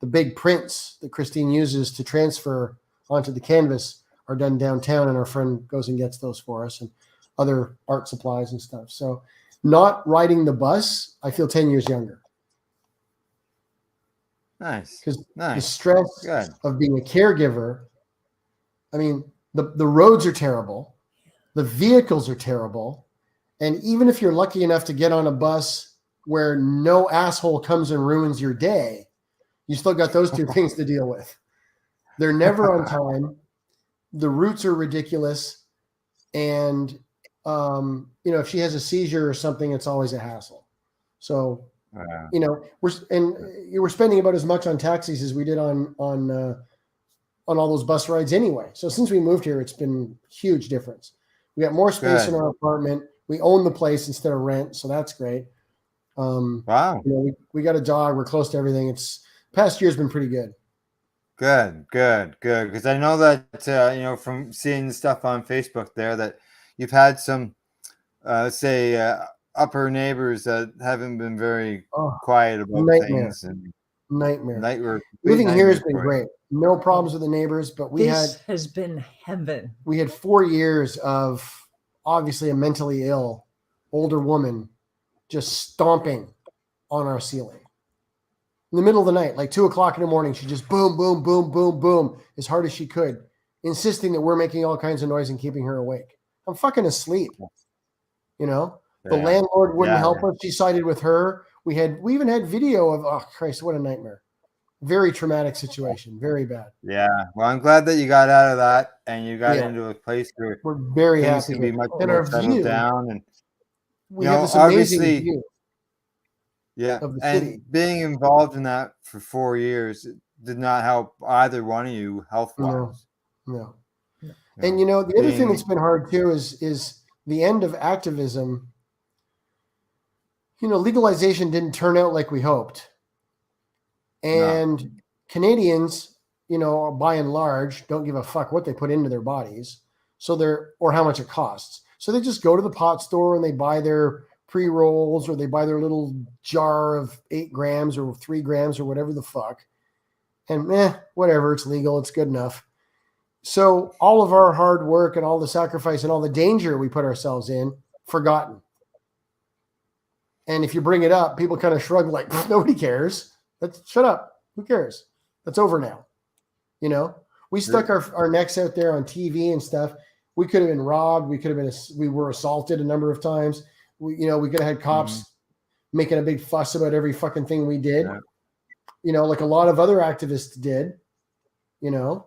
the big prints that Christine uses to transfer onto the canvas are done downtown, and our friend goes and gets those for us and other art supplies and stuff. So not riding the bus, I feel 10 years younger. Nice. Because the stress of being a caregiver, I mean, the roads are terrible. The vehicles are terrible. And even if you're lucky enough to get on a bus where no asshole comes and ruins your day, you still got those two things to deal with. They're never on time. The routes are ridiculous. And, if she has a seizure or something, it's always a hassle. So, we're spending about as much on taxis as we did on all those bus rides anyway. So since we moved here, it's been a huge difference. We got more space in our apartment. We own the place instead of rent. So that's great. Wow. We got a dog. We're close to everything. Past year's been pretty good. Good. Because I know that, from seeing stuff on Facebook there, that you've had some, let's say, upper neighbors that haven't been very quiet about things. And Nightmare. Living here has been great. No problems with the neighbors, but this has been heaven. We had 4 years of obviously a mentally ill older woman just stomping on our ceiling. In the middle of the night, like 2:00 in the morning, she just boom, boom, boom, boom, boom, as hard as she could, insisting that we're making all kinds of noise and keeping her awake. I'm fucking asleep. The landlord wouldn't help us. She sided with her. We even had video of, oh Christ, what a nightmare. Very traumatic situation. Very bad. Yeah. Well, I'm glad that you got out of that and you got into a place where we're very things happy can be much and more our settled view. down. And we have this amazing view. Yeah. Of the And city. being involved in that for 4 years did not help either one of you health-wise. No. And the other thing that's been hard too is the end of activism. Legalization didn't turn out like we hoped. And Canadians, by and large, don't give a fuck what they put into their bodies. Or how much it costs. So they just go to the pot store and they buy their pre-rolls, or they buy their little jar of 8 grams or 3 grams or whatever the fuck. And whatever, it's legal, it's good enough. So all of our hard work and all the sacrifice and all the danger we put ourselves in, forgotten. And if you bring it up, people kind of shrug like, nobody cares. Shut up. Who cares? That's over now. We stuck our necks out there on TV and stuff. We could have been robbed. We were assaulted a number of times. We could have had cops making a big fuss about every fucking thing we did. Yeah. Like a lot of other activists did. I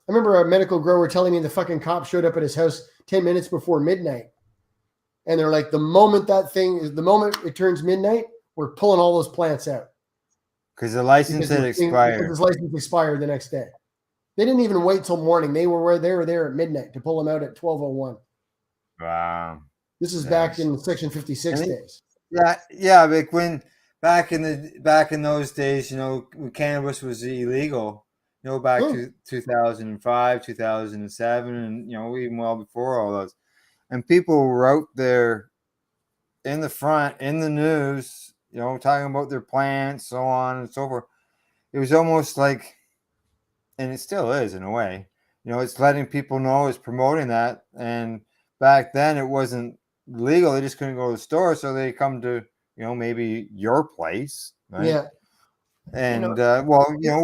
remember a medical grower telling me the fucking cop showed up at his house 10 minutes before midnight. And they're like, the moment it turns midnight, we're pulling all those plants out. Because the license had expired. Because his license expired the next day. They didn't even wait till morning. They were there at midnight to pull them out at 12:01. Wow. This is back in Section 56 days. Yeah. Like when back in those days, when cannabis was illegal, back to 2005, 2007, and even well before all those. And people were out there in the front, in the news, talking about their plants, so on and so forth. It was almost like, and it still is in a way, it's letting people know, it's promoting that. And back then it wasn't legal. They just couldn't go to the store. So they come to, maybe your place. Right? Yeah. And,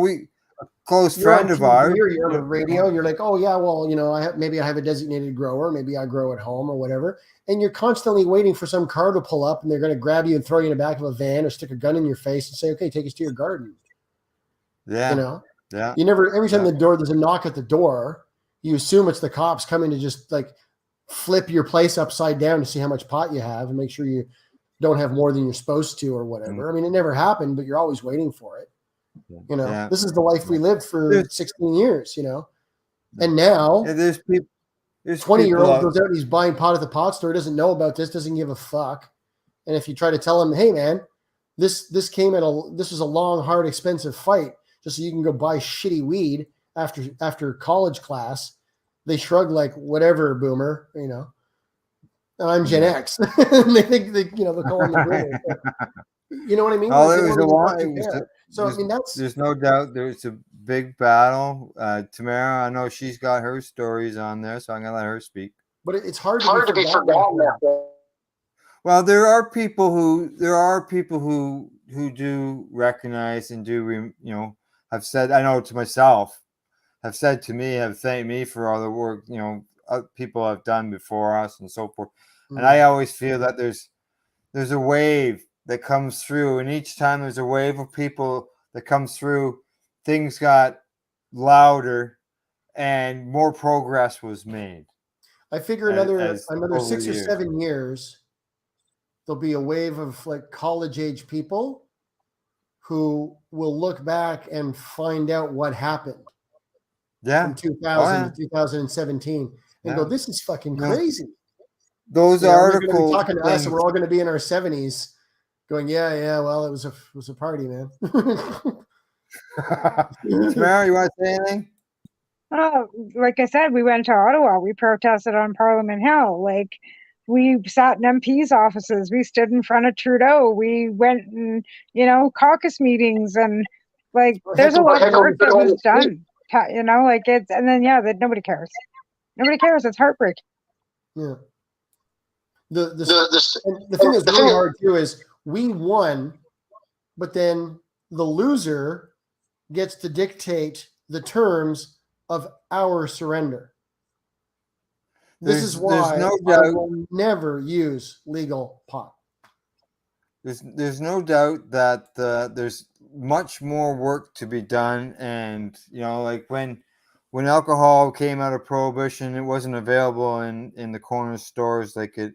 we, a close friend of ours. You're on the radio. You're like, oh yeah, well, maybe I have a designated grower. Maybe I grow at home or whatever. And you're constantly waiting for some car to pull up, and they're going to grab you and throw you in the back of a van or stick a gun in your face and say, okay, take us to your garden. Yeah. You never. Every time there's a knock at the door, you assume it's the cops coming to just like flip your place upside down to see how much pot you have and make sure you don't have more than you're supposed to or whatever. I mean, it never happened, but you're always waiting for it. You know, this is the life we lived for 16 years, you know, and now there's 20-year-old goes out and he's buying pot at the pot store, doesn't know about this, doesn't give a fuck. And if you try to tell him, hey man, this was a long, hard, expensive fight just so you can go buy shitty weed after college class, they shrug like, whatever, boomer, you know. And I'm Gen X. And they think they'll call him the boomer. You know what I mean? Oh, Like, there was a lot. So I mean, there's no doubt there's a big battle. Tamara, I know she's got her stories on there, so I'm gonna let her speak. But it's hard to be forgotten. Well, there are people who do recognize and do have said, I know to myself, have said to me, have thanked me for all the work people have done before us and so forth. And I always feel that there's a wave that comes through, and each time there's a wave of people that comes through, things got louder and more progress was made. I figure another 6 or 7 years, there'll be a wave of like college age people who will look back and find out what happened. From 2000 to 2017 and go, this is fucking crazy. Those articles are talking to us, and we're all going to be in our 70s going, yeah, well, it was a party, man. Tamara, you want to say anything? Oh, like I said, we went to Ottawa. We protested on Parliament Hill. Like, we sat in MPs' offices. We stood in front of Trudeau. We went and, caucus meetings, and like, there's a lot of work that was done. And then that nobody cares. Nobody cares. It's heartbreaking. Yeah. The thing that's really hard too is we won, but then the loser gets to dictate the terms of our surrender. This is why I will never use legal pot. There's no doubt that there's much more work to be done, and like when alcohol came out of prohibition, it wasn't available in the corner stores like it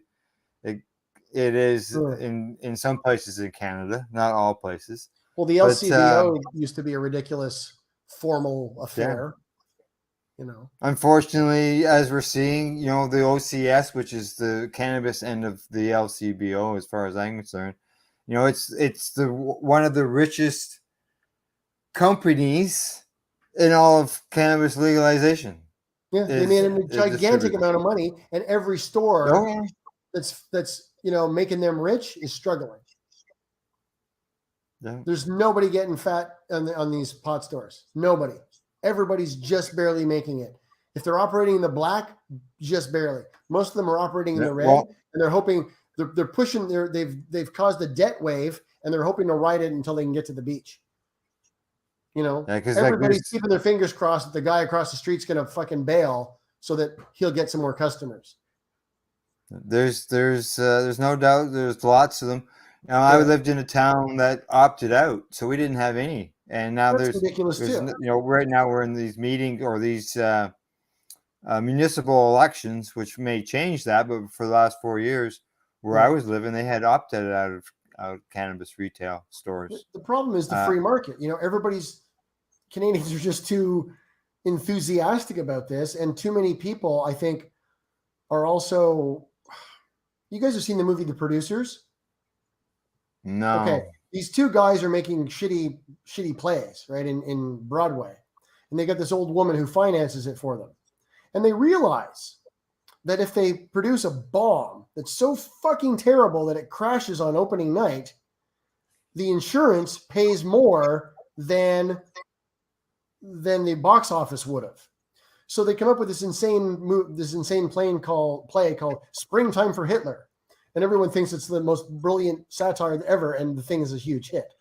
is in some places in Canada, not all places. Well, the LCBO used to be a ridiculous formal affair. Unfortunately, as we're seeing, the OCS, which is the cannabis end of the LCBO, as far as I'm concerned, it's the one of the richest companies in all of cannabis legalization. Yeah, they made a gigantic amount of money, and every store that's making them rich is struggling. Yeah. There's nobody getting fat on these pot stores. Nobody. Everybody's just barely making it. If they're operating in the black, just barely. Most of them are operating in the red, and they're hoping they're pushing. They've caused a debt wave, and they're hoping to ride it until they can get to the beach. Everybody's keeping their fingers crossed that the guy across the street's going to fucking bail so that he'll get some more customers. There's no doubt. There's lots of them. I lived in a town that opted out, so we didn't have any. And now there's ridiculous too. Right now we're in these meetings or these municipal elections, which may change that. But for the last 4 years, where I was living, they had opted out of cannabis retail stores. The problem is the free market. Canadians are just too enthusiastic about this, and too many people, I think, are also. You guys have seen the movie The Producers? No. Okay. These two guys are making shitty plays, right, in Broadway. And they got this old woman who finances it for them. And they realize that if they produce a bomb that's so fucking terrible that it crashes on opening night, the insurance pays more than the box office would have. So they come up with this insane play called Springtime for Hitler. And everyone thinks it's the most brilliant satire ever, and the thing is a huge hit.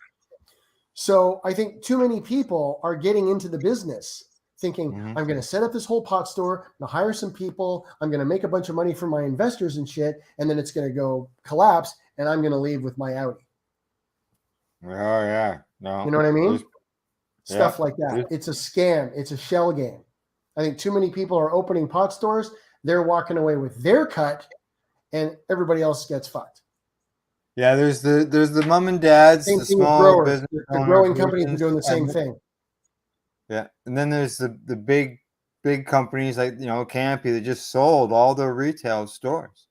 So I think too many people are getting into the business thinking, I'm going to set up this whole pot store, I'm going to hire some people, I'm going to make a bunch of money for my investors and shit, and then it's going to go collapse, and I'm going to leave with my Audi. Oh, yeah. No. You know what I mean? Stuff like that. It's a scam. It's a shell game. I think too many people are opening pot stores. They're walking away with their cut, and everybody else gets fucked. Yeah, there's the mom and dads, Same the thing with small growers. business The owners, growing companies are doing the same thing. Yeah, and then there's the big companies like Campy that just sold all their retail stores.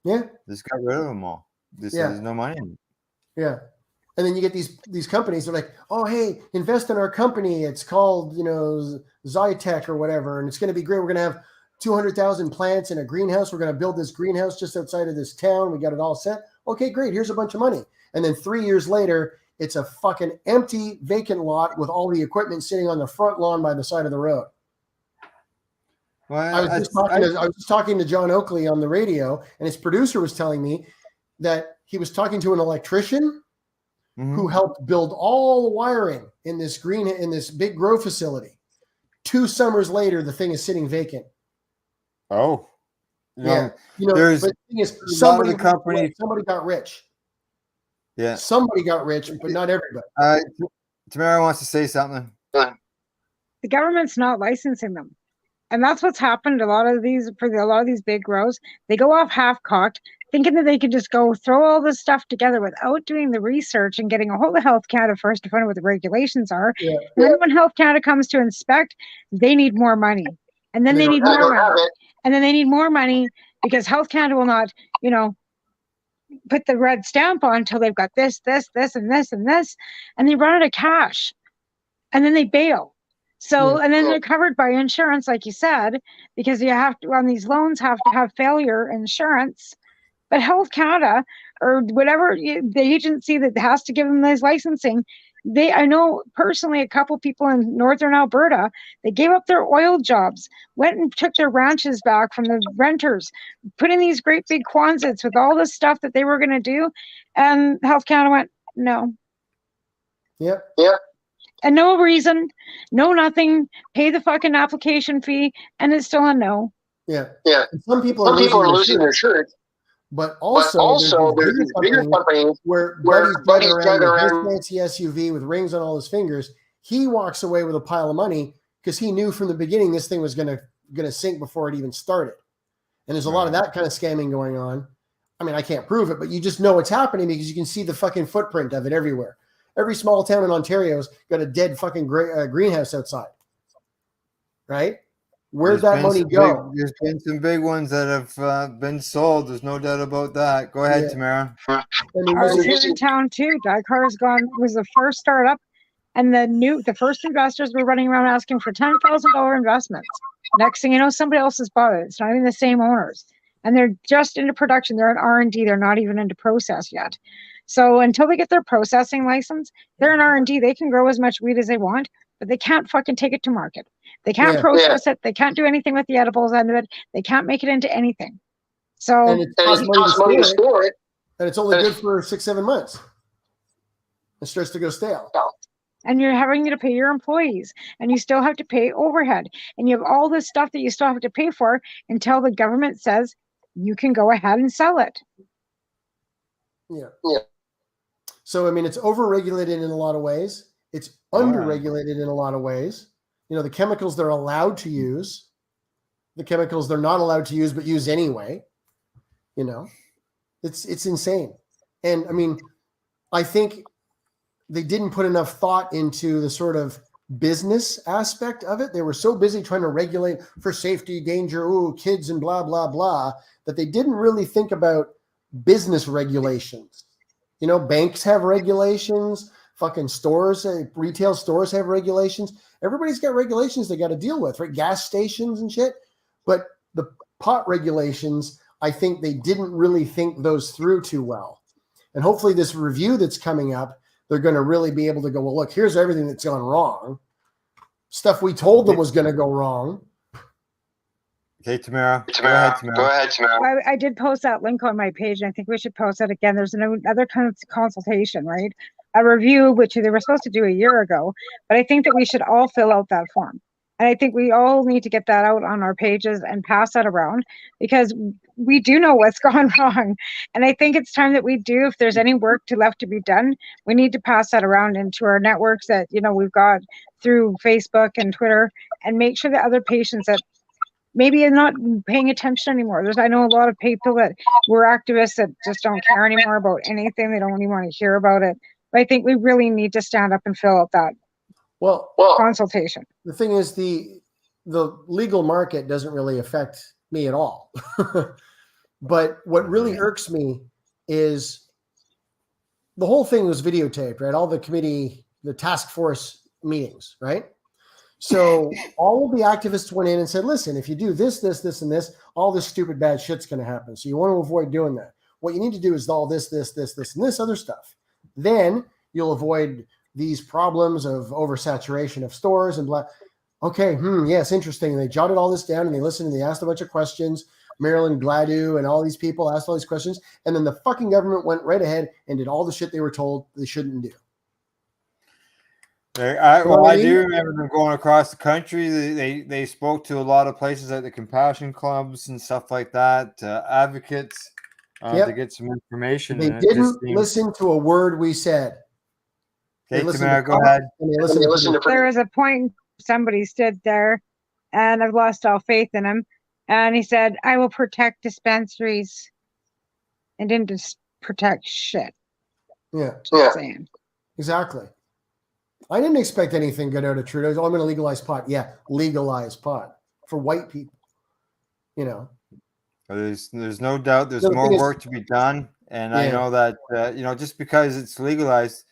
Yeah, just got rid of them all. There's no money in it. Yeah. And then you get these companies. They're like, oh, hey, invest in our company. It's called, Zytec or whatever. And it's going to be great. We're going to have 200,000 plants in a greenhouse. We're going to build this greenhouse just outside of this town. We got it all set. Okay, great. Here's a bunch of money. And then 3 years later, it's a fucking empty, vacant lot with all the equipment sitting on the front lawn by the side of the road. Well, I was just talking to John Oakley on the radio, and his producer was telling me that he was talking to an electrician who helped build all the wiring in this big grow facility. 2 summers later, the thing is sitting vacant. Oh, yeah. But the thing is, somebody got rich. Yeah, somebody got rich, but not everybody. Tamara wants to say something. The government's not licensing them. And that's what's happened a lot of these big grows. They go off half-cocked, thinking that they could just go throw all this stuff together without doing the research and getting a hold of Health Canada first to find out what the regulations are. Yeah. And then when Health Canada comes to inspect, they need more money. And then they need more money. And then they need more money because Health Canada will not, put the red stamp on until they've got this, and this, and this. And they run out of cash. And then they bail. So, and then they're covered by insurance, like you said, because you have to, on these loans, have to have failure insurance. But Health Canada, or whatever the agency that has to give them this licensing, I know personally a couple people in northern Alberta, they gave up their oil jobs, went and took their ranches back from the renters, put in these great big Quonsets with all this stuff that they were going to do, and Health Canada went, no. Yep. And no reason, no nothing, pay the fucking application fee, and it's still a no. Yeah. And some people are losing their shirt. But also there's these bigger companies where Buddy's driving around with his fancy SUV with rings on all his fingers. He walks away with a pile of money because he knew from the beginning this thing was gonna sink before it even started. And there's a lot of that kind of scamming going on. I mean, I can't prove it, but you just know it's happening because you can see the fucking footprint of it everywhere. Every small town in Ontario's got a dead fucking greenhouse outside, right? Where'd that money go? There's been some big ones that have been sold. There's no doubt about that. Go ahead, Tamara. Ours here in town too. Dakar's was the first startup, and the first investors were running around asking for $10,000 investments. Next thing you know, somebody else has bought it. It's not even the same owners, and they're just into production. They're in R&D. They're not even into process yet. So until they get their processing license, they're in R&D. They can grow as much weed as they want, but they can't fucking take it to market. They can't process it. They can't do anything with the edibles end of it. They can't make it into anything. So and it costs money to store it, and it's only good for 6-7 months. It starts to go stale. And you're having to pay your employees, and you still have to pay overhead, and you have all this stuff that you still have to pay for until the government says you can go ahead and sell it. Yeah. So, I mean, it's overregulated in a lot of ways. It's underregulated in a lot of ways. The chemicals they're allowed to use, the chemicals they're not allowed to use but use anyway. It's insane. And, I mean, I think they didn't put enough thought into the sort of business aspect of it. They were so busy trying to regulate for safety, danger, kids and blah, blah, blah, that they didn't really think about business regulations. Banks have regulations, fucking stores, retail stores have regulations. Everybody's got regulations they got to deal with, right? Gas stations and shit. But the pot regulations, I think they didn't really think those through too well. And hopefully this review that's coming up, they're going to really be able to go, well, look, here's everything that's gone wrong. Stuff we told them was going to go wrong. Okay, Tamara. Go ahead, Tamara. I did post that link on my page, and I think we should post that again. There's another kind of consultation, right? A review, which they were supposed to do a year ago, but I think that we should all fill out that form. And I think we all need to get that out on our pages and pass that around, because we do know what's gone wrong. And I think it's time that we do, if there's any work left to be done, we need to pass that around into our networks that, we've got through Facebook and Twitter, and make sure that other patients that maybe are not paying attention anymore. I know a lot of people that were activists that just don't care anymore about anything. They don't even want to hear about it. But I think we really need to stand up and fill out that consultation. The thing is, the legal market doesn't really affect me at all. But what really irks me is the whole thing was videotaped, right? All the task force meetings, right? So all of the activists went in and said, listen, if you do this, this, this, and this, all this stupid bad shit's going to happen. So you want to avoid doing that. What you need to do is all this, this, this, this, and this other stuff. Then you'll avoid these problems of oversaturation of stores and blah. Okay, yes, interesting. And they jotted all this down and they listened and they asked a bunch of questions. Marilyn Gladu and all these people asked all these questions. And then the fucking government went right ahead and did all the shit they were told they shouldn't do. I do remember them going across the country. They spoke to a lot of places like the compassion clubs and stuff like that, advocates to get some information. They didn't listen to a word we said. Okay, Tamara, go ahead. There was a point somebody stood there, and I've lost all faith in him, and he said, I will protect dispensaries, and didn't just protect shit. Yeah. Saying. Exactly. I didn't expect anything good out of Trudeau. I'm going to legalize pot. Yeah, legalize pot for white people. There's no doubt there's more work to be done. And I know that, just because it's legalized,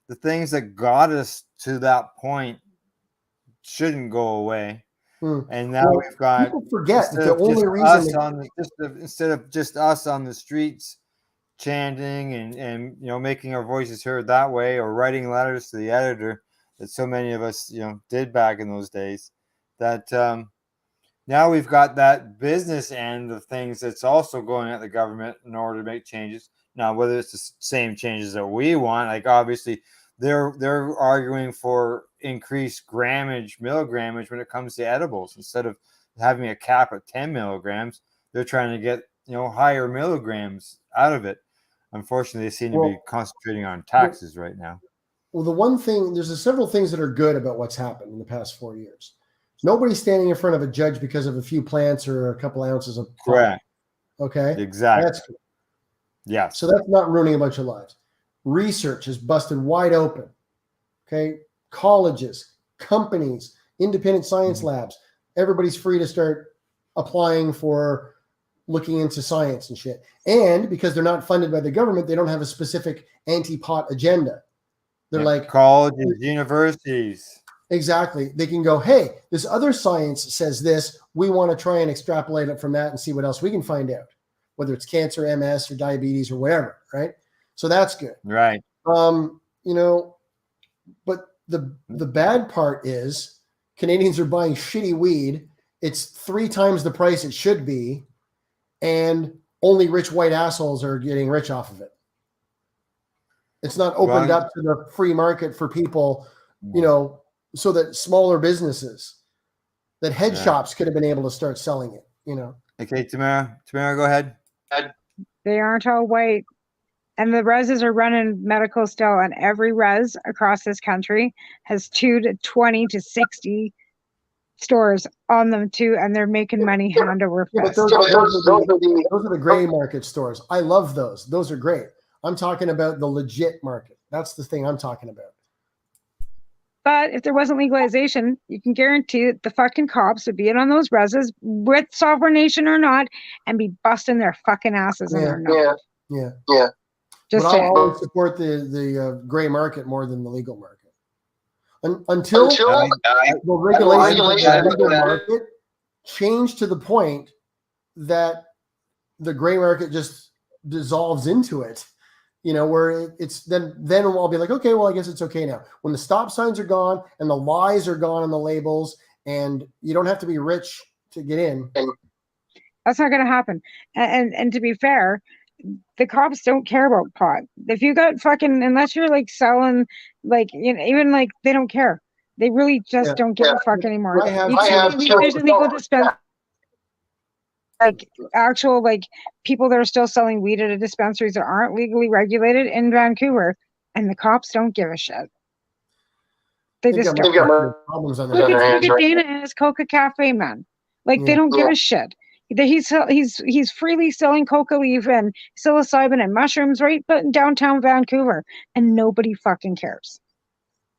the things that got us to that point shouldn't go away. And now we've got, people forget that the only reason instead of just us on the streets chanting and making our voices heard that way, or writing letters to the editor that so many of us did back in those days, that now we've got that business end of things that's also going at the government in order to make changes. Now, whether it's the same changes that we want, like obviously they're arguing for increased milligrammage when it comes to edibles. Instead of having a cap at 10 milligrams, they're trying to get higher milligrams out of it. Unfortunately, they seem to be concentrating on taxes right now. Well, the one thing, there's several things that are good about what's happened in the past 4 years. Nobody's standing in front of a judge because of a few plants or a couple ounces of pot. Correct. Okay? Exactly. That's good. Yeah. So that's not ruining a bunch of lives. Research is busted wide open. Okay? Colleges, companies, independent science labs, everybody's free to start applying for looking into science and shit. And because they're not funded by the government, they don't have a specific anti-pot agenda. They're like colleges, universities. Exactly. They can go, hey, this other science says this. We want to try and extrapolate it from that and see what else we can find out, whether it's cancer, MS, or diabetes or whatever, right? So that's good. Right. But the bad part is Canadians are buying shitty weed. It's 3 times the price it should be, and only rich white assholes are getting rich off of it. It's not opened up to the free market for people, so that smaller businesses, that head shops could have been able to start selling it, Okay, Tamara, go ahead. They aren't all white. And the reses are running medical still, and every res across this country has 2 to 20 to 60 stores on them too, and they're making money hand over fist. Those are the gray market stores. I love those. Those are great. I'm talking about the legit market. That's the thing I'm talking about. But if there wasn't legalization, you can guarantee that the fucking cops would be in on those reses, with Software Nation or not, and be busting their fucking asses in their nose. Yeah. Just but I'll always support the gray market more than the legal market. Until the regulations of the legal market change to the point that the gray market just dissolves into it, where it's then I'll be like, okay, well, I guess it's okay now. When the stop signs are gone and the lies are gone on the labels, and you don't have to be rich to get in. That's not going to happen. And to be fair, the cops don't care about pot. If you got fucking, unless you're like selling, like, even like, they don't care. They really just don't give a fuck anymore. I have These illegal dispensaries, like actual like people that are still selling weed at dispensaries that aren't legally regulated in Vancouver, and the cops don't give a shit. They just don't. Problems on Look their hands. at Dana and his Coca Cafe, man. Like they don't give a shit. He's freely selling coca leaf and psilocybin and mushrooms right in downtown Vancouver, and nobody fucking cares.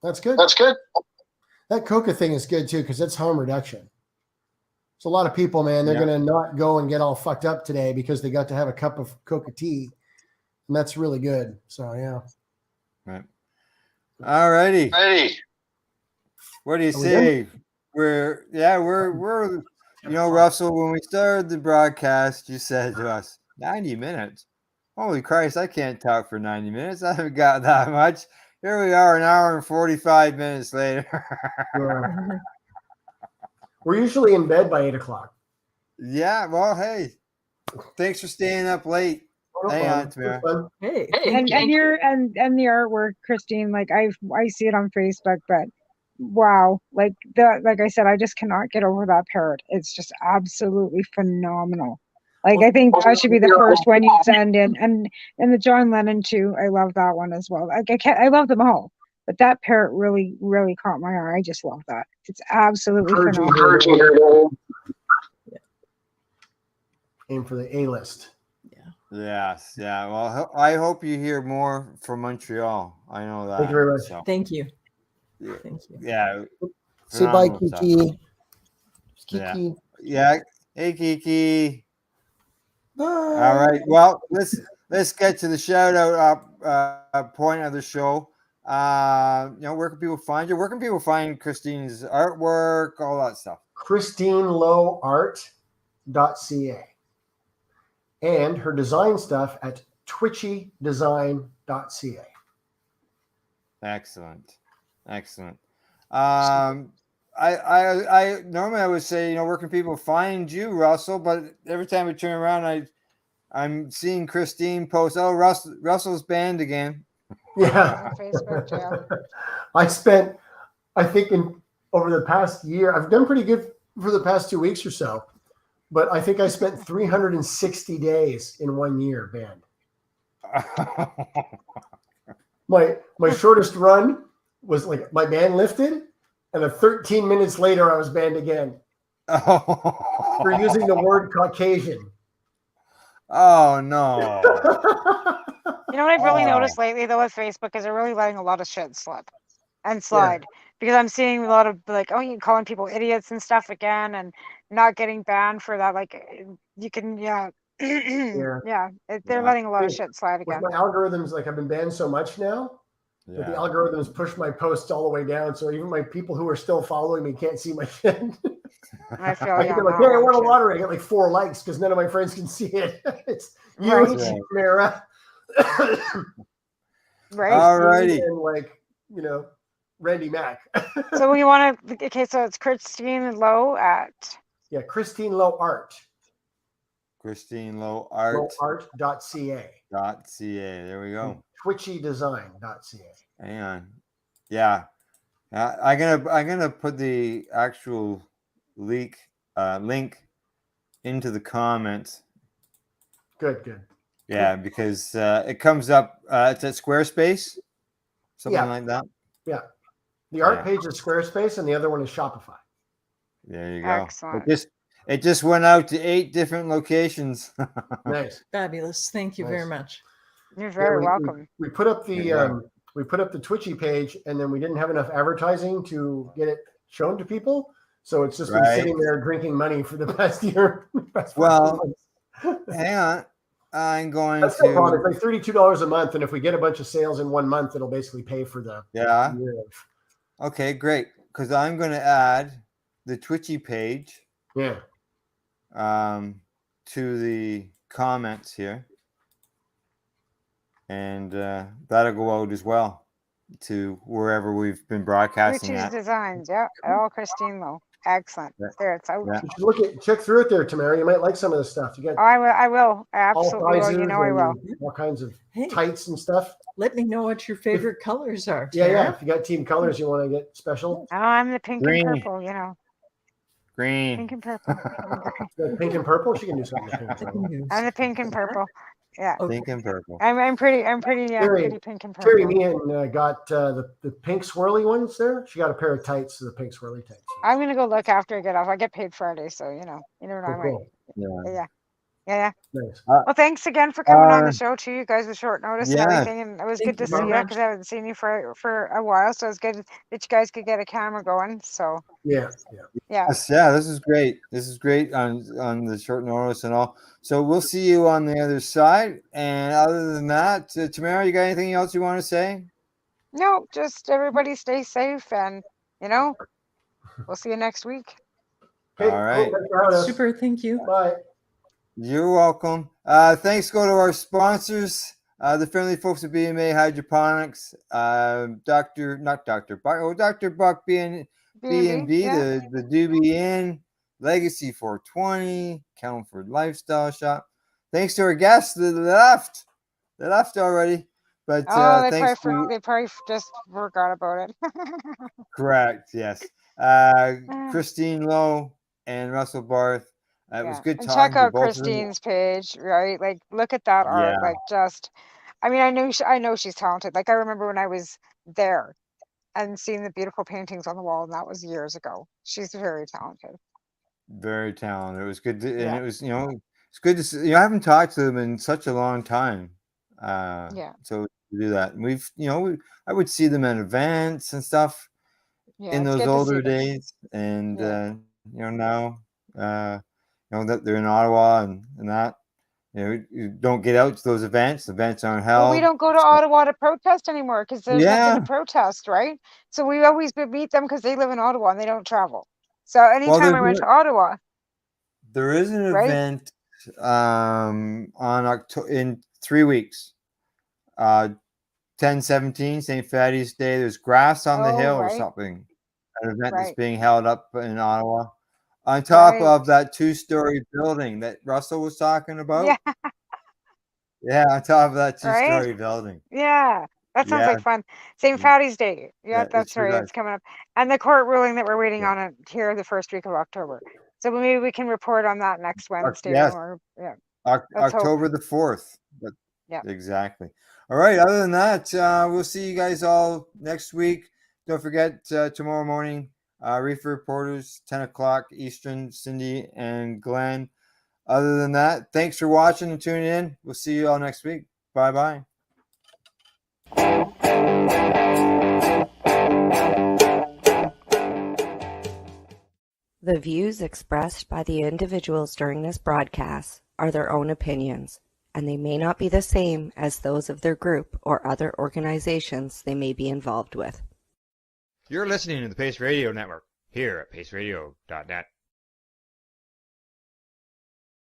That's good. That coca thing is good too because it's harm reduction. So a lot of people, man, they're gonna not go and get all fucked up today because they got to have a cup of coca tea, and that's really good. So yeah. Right. All righty. What do you say? We're Russell, when we started the broadcast, you said to us, 90 minutes. Holy Christ, I can't talk for 90 minutes. I haven't got that much. Here we are, an hour and 45 minutes later. We're usually in bed by 8 o'clock. Yeah, well, hey, thanks for staying up late. Hang on, Tamara. Hey, and the artwork, Christine, like I see it on Facebook, but wow, like I said, I just cannot get over that parrot. It's just absolutely phenomenal. Like I think that should be the first one you send in, and the John Lennon too. I love that one as well. Like I love them all, but that parrot really, really caught my eye. I just love that. It's absolutely phenomenal. Aim for the A list. Yes, yeah. Well, I hope you hear more from Montreal. I know that. Thank you very much. So. Thank you. Yeah. Thank you. Yeah. Say bye, Kiki. Kiki. Yeah. Hey, Kiki. Bye. All right. Well, let's get to the shout out point of the show. Where can people find you? Where can people find Christine's artwork? All that stuff. christineloweart.ca. And her design stuff at twitchydesign.ca. Excellent. I normally I would say, where can people find you, Russell? But every time we turn around, I'm seeing Christine post, Russell's banned again. Yeah. Facebook, yeah. I think over the past year, I've done pretty good for the past 2 weeks or so. But I think I spent 360 days in 1 year banned. My shortest run was like my ban lifted, and 13 minutes later I was banned again for using the word Caucasian. Oh no! You know what I've really noticed lately though with Facebook is they're really letting a lot of shit slip and slide. Yeah. Because I'm seeing a lot of you calling people idiots and stuff again, and not getting banned for that. Like you can, they're letting a lot of shit slide again. With my algorithms, I've been banned so much now that the algorithms push my posts all the way down. So even my people who are still following me can't see my shit. I feel I won a lottery. I got 4 likes because none of my friends can see it. It's you, Tamara. Right. All righty. And Randy Mack. So we want to. Okay, so it's Christine Lowe at. Yeah, Christine Lowe Art. Christine Lowe Art. Loweart.ca. There we go. twitchydesign.ca. Hang on. Yeah. I'm gonna put the actual link into the comments. Good. Yeah, because it comes up. It's at Squarespace, something like that. Yeah. The art page is Squarespace, and the other one is Shopify. There you go. Excellent. It just went out to 8 different locations. Nice. Fabulous. Thank you very much. You're very welcome. We put up the Twitchy page, and then we didn't have enough advertising to get it shown to people. So it's just been sitting there drinking money for the past year. Hang on. I'm going That's to. No problem. It's $32 a month, and if we get a bunch of sales in 1 month, it'll basically pay for the year. Okay, great. Because I'm going to add the Twitchy page. Yeah. To the comments here, and that'll go out as well to wherever we've been broadcasting Twitchy's at. Designs, yeah. All Christine Lowe. Excellent. Yeah. There, it's out. Yeah. You should check through it there, Tamara. You might like some of the stuff. You got I will. I all absolutely will. sizes You know I will. and all kinds of Hey. tights and stuff. Let me know what your favorite colors are. Yeah, Tara. If you got team colors you want to get special. Oh, I'm the pink Green. and purple, you know. Green. Pink and purple. Pink and purple. She can do something with pink. I can use- I'm the pink and purple. Yeah. Okay. Pink and purple. I'm pretty Terry, pink and Terry purple. Meehan got the pink swirly ones there. She got a pair of tights, the pink swirly tights. I'm gonna go look after I get off. I get paid Friday, so you know I might. Cool. Yeah. Nice. Well, thanks again for coming on the show too, you guys, with short notice and yeah. everything. And it was good to see you because I haven't seen you for a while. So it's good that you guys could get a camera going. So Yeah. Yes, yeah, this is great. This is great on the short notice and all. So we'll see you on the other side. And other than that, Tamara, you got anything else you want to say? No, just everybody stay safe, and you know, we'll see you next week. Okay, All right. Cool. Thanks for having us. Super. Thank you. Bye. You're welcome. Thanks go to our sponsors, the friendly folks at BMA Hydroponics, Dr. Buck B&B, yeah. the Doobie Inn, Legacy 420, Calmford Lifestyle Shop. Thanks to our guests that left. They left already. But they probably just forgot about it. Correct, yes. Christine Lowe and Russell Barth. It was good and talking check out to both of them. Christine's page, right? Like, look at that art. Yeah. Like, just, I mean, I know she's talented. Like, I remember when I was there and seeing the beautiful paintings on the wall, and that was years ago. She's very talented. Very talented. It was good to, and it was, it's good to see. I haven't talked to them in such a long time. So to do that, and we've, I would see them at events and stuff in those older days, and now, that they're in Ottawa and that, you don't get out to those events. Events aren't held. Well, we don't go to Ottawa to protest anymore because there's nothing to protest, right? So we always meet them because they live in Ottawa and they don't travel. So anytime I went to Ottawa, there is an event in 3 weeks. 10/17, St. Fatty's Day. There's Grass on the Hill or something. An event that's being held up in Ottawa. On top of that 2-story building that Russell was talking about. Yeah. Yeah, on top of that 2-story building. Yeah. That sounds like fun. St. Fatty's Day. Yeah, that's right. Does. It's coming up. And the court ruling that we're waiting on it here the first week of October. So maybe we can report on that next Wednesday. Yes. October the 4th. Yeah. Exactly. All right. Other than that, we'll see you guys all next week. Don't forget tomorrow morning, Reefer Reporters, 10 o'clock Eastern, Cindy and Glenn. Other than that, thanks for watching and tuning in. We'll see you all next week. Bye-bye. The views expressed by the individuals during this broadcast are their own opinions, and they may not be the same as those of their group or other organizations they may be involved with. You're listening to the Pace Radio Network here at paceradio.net.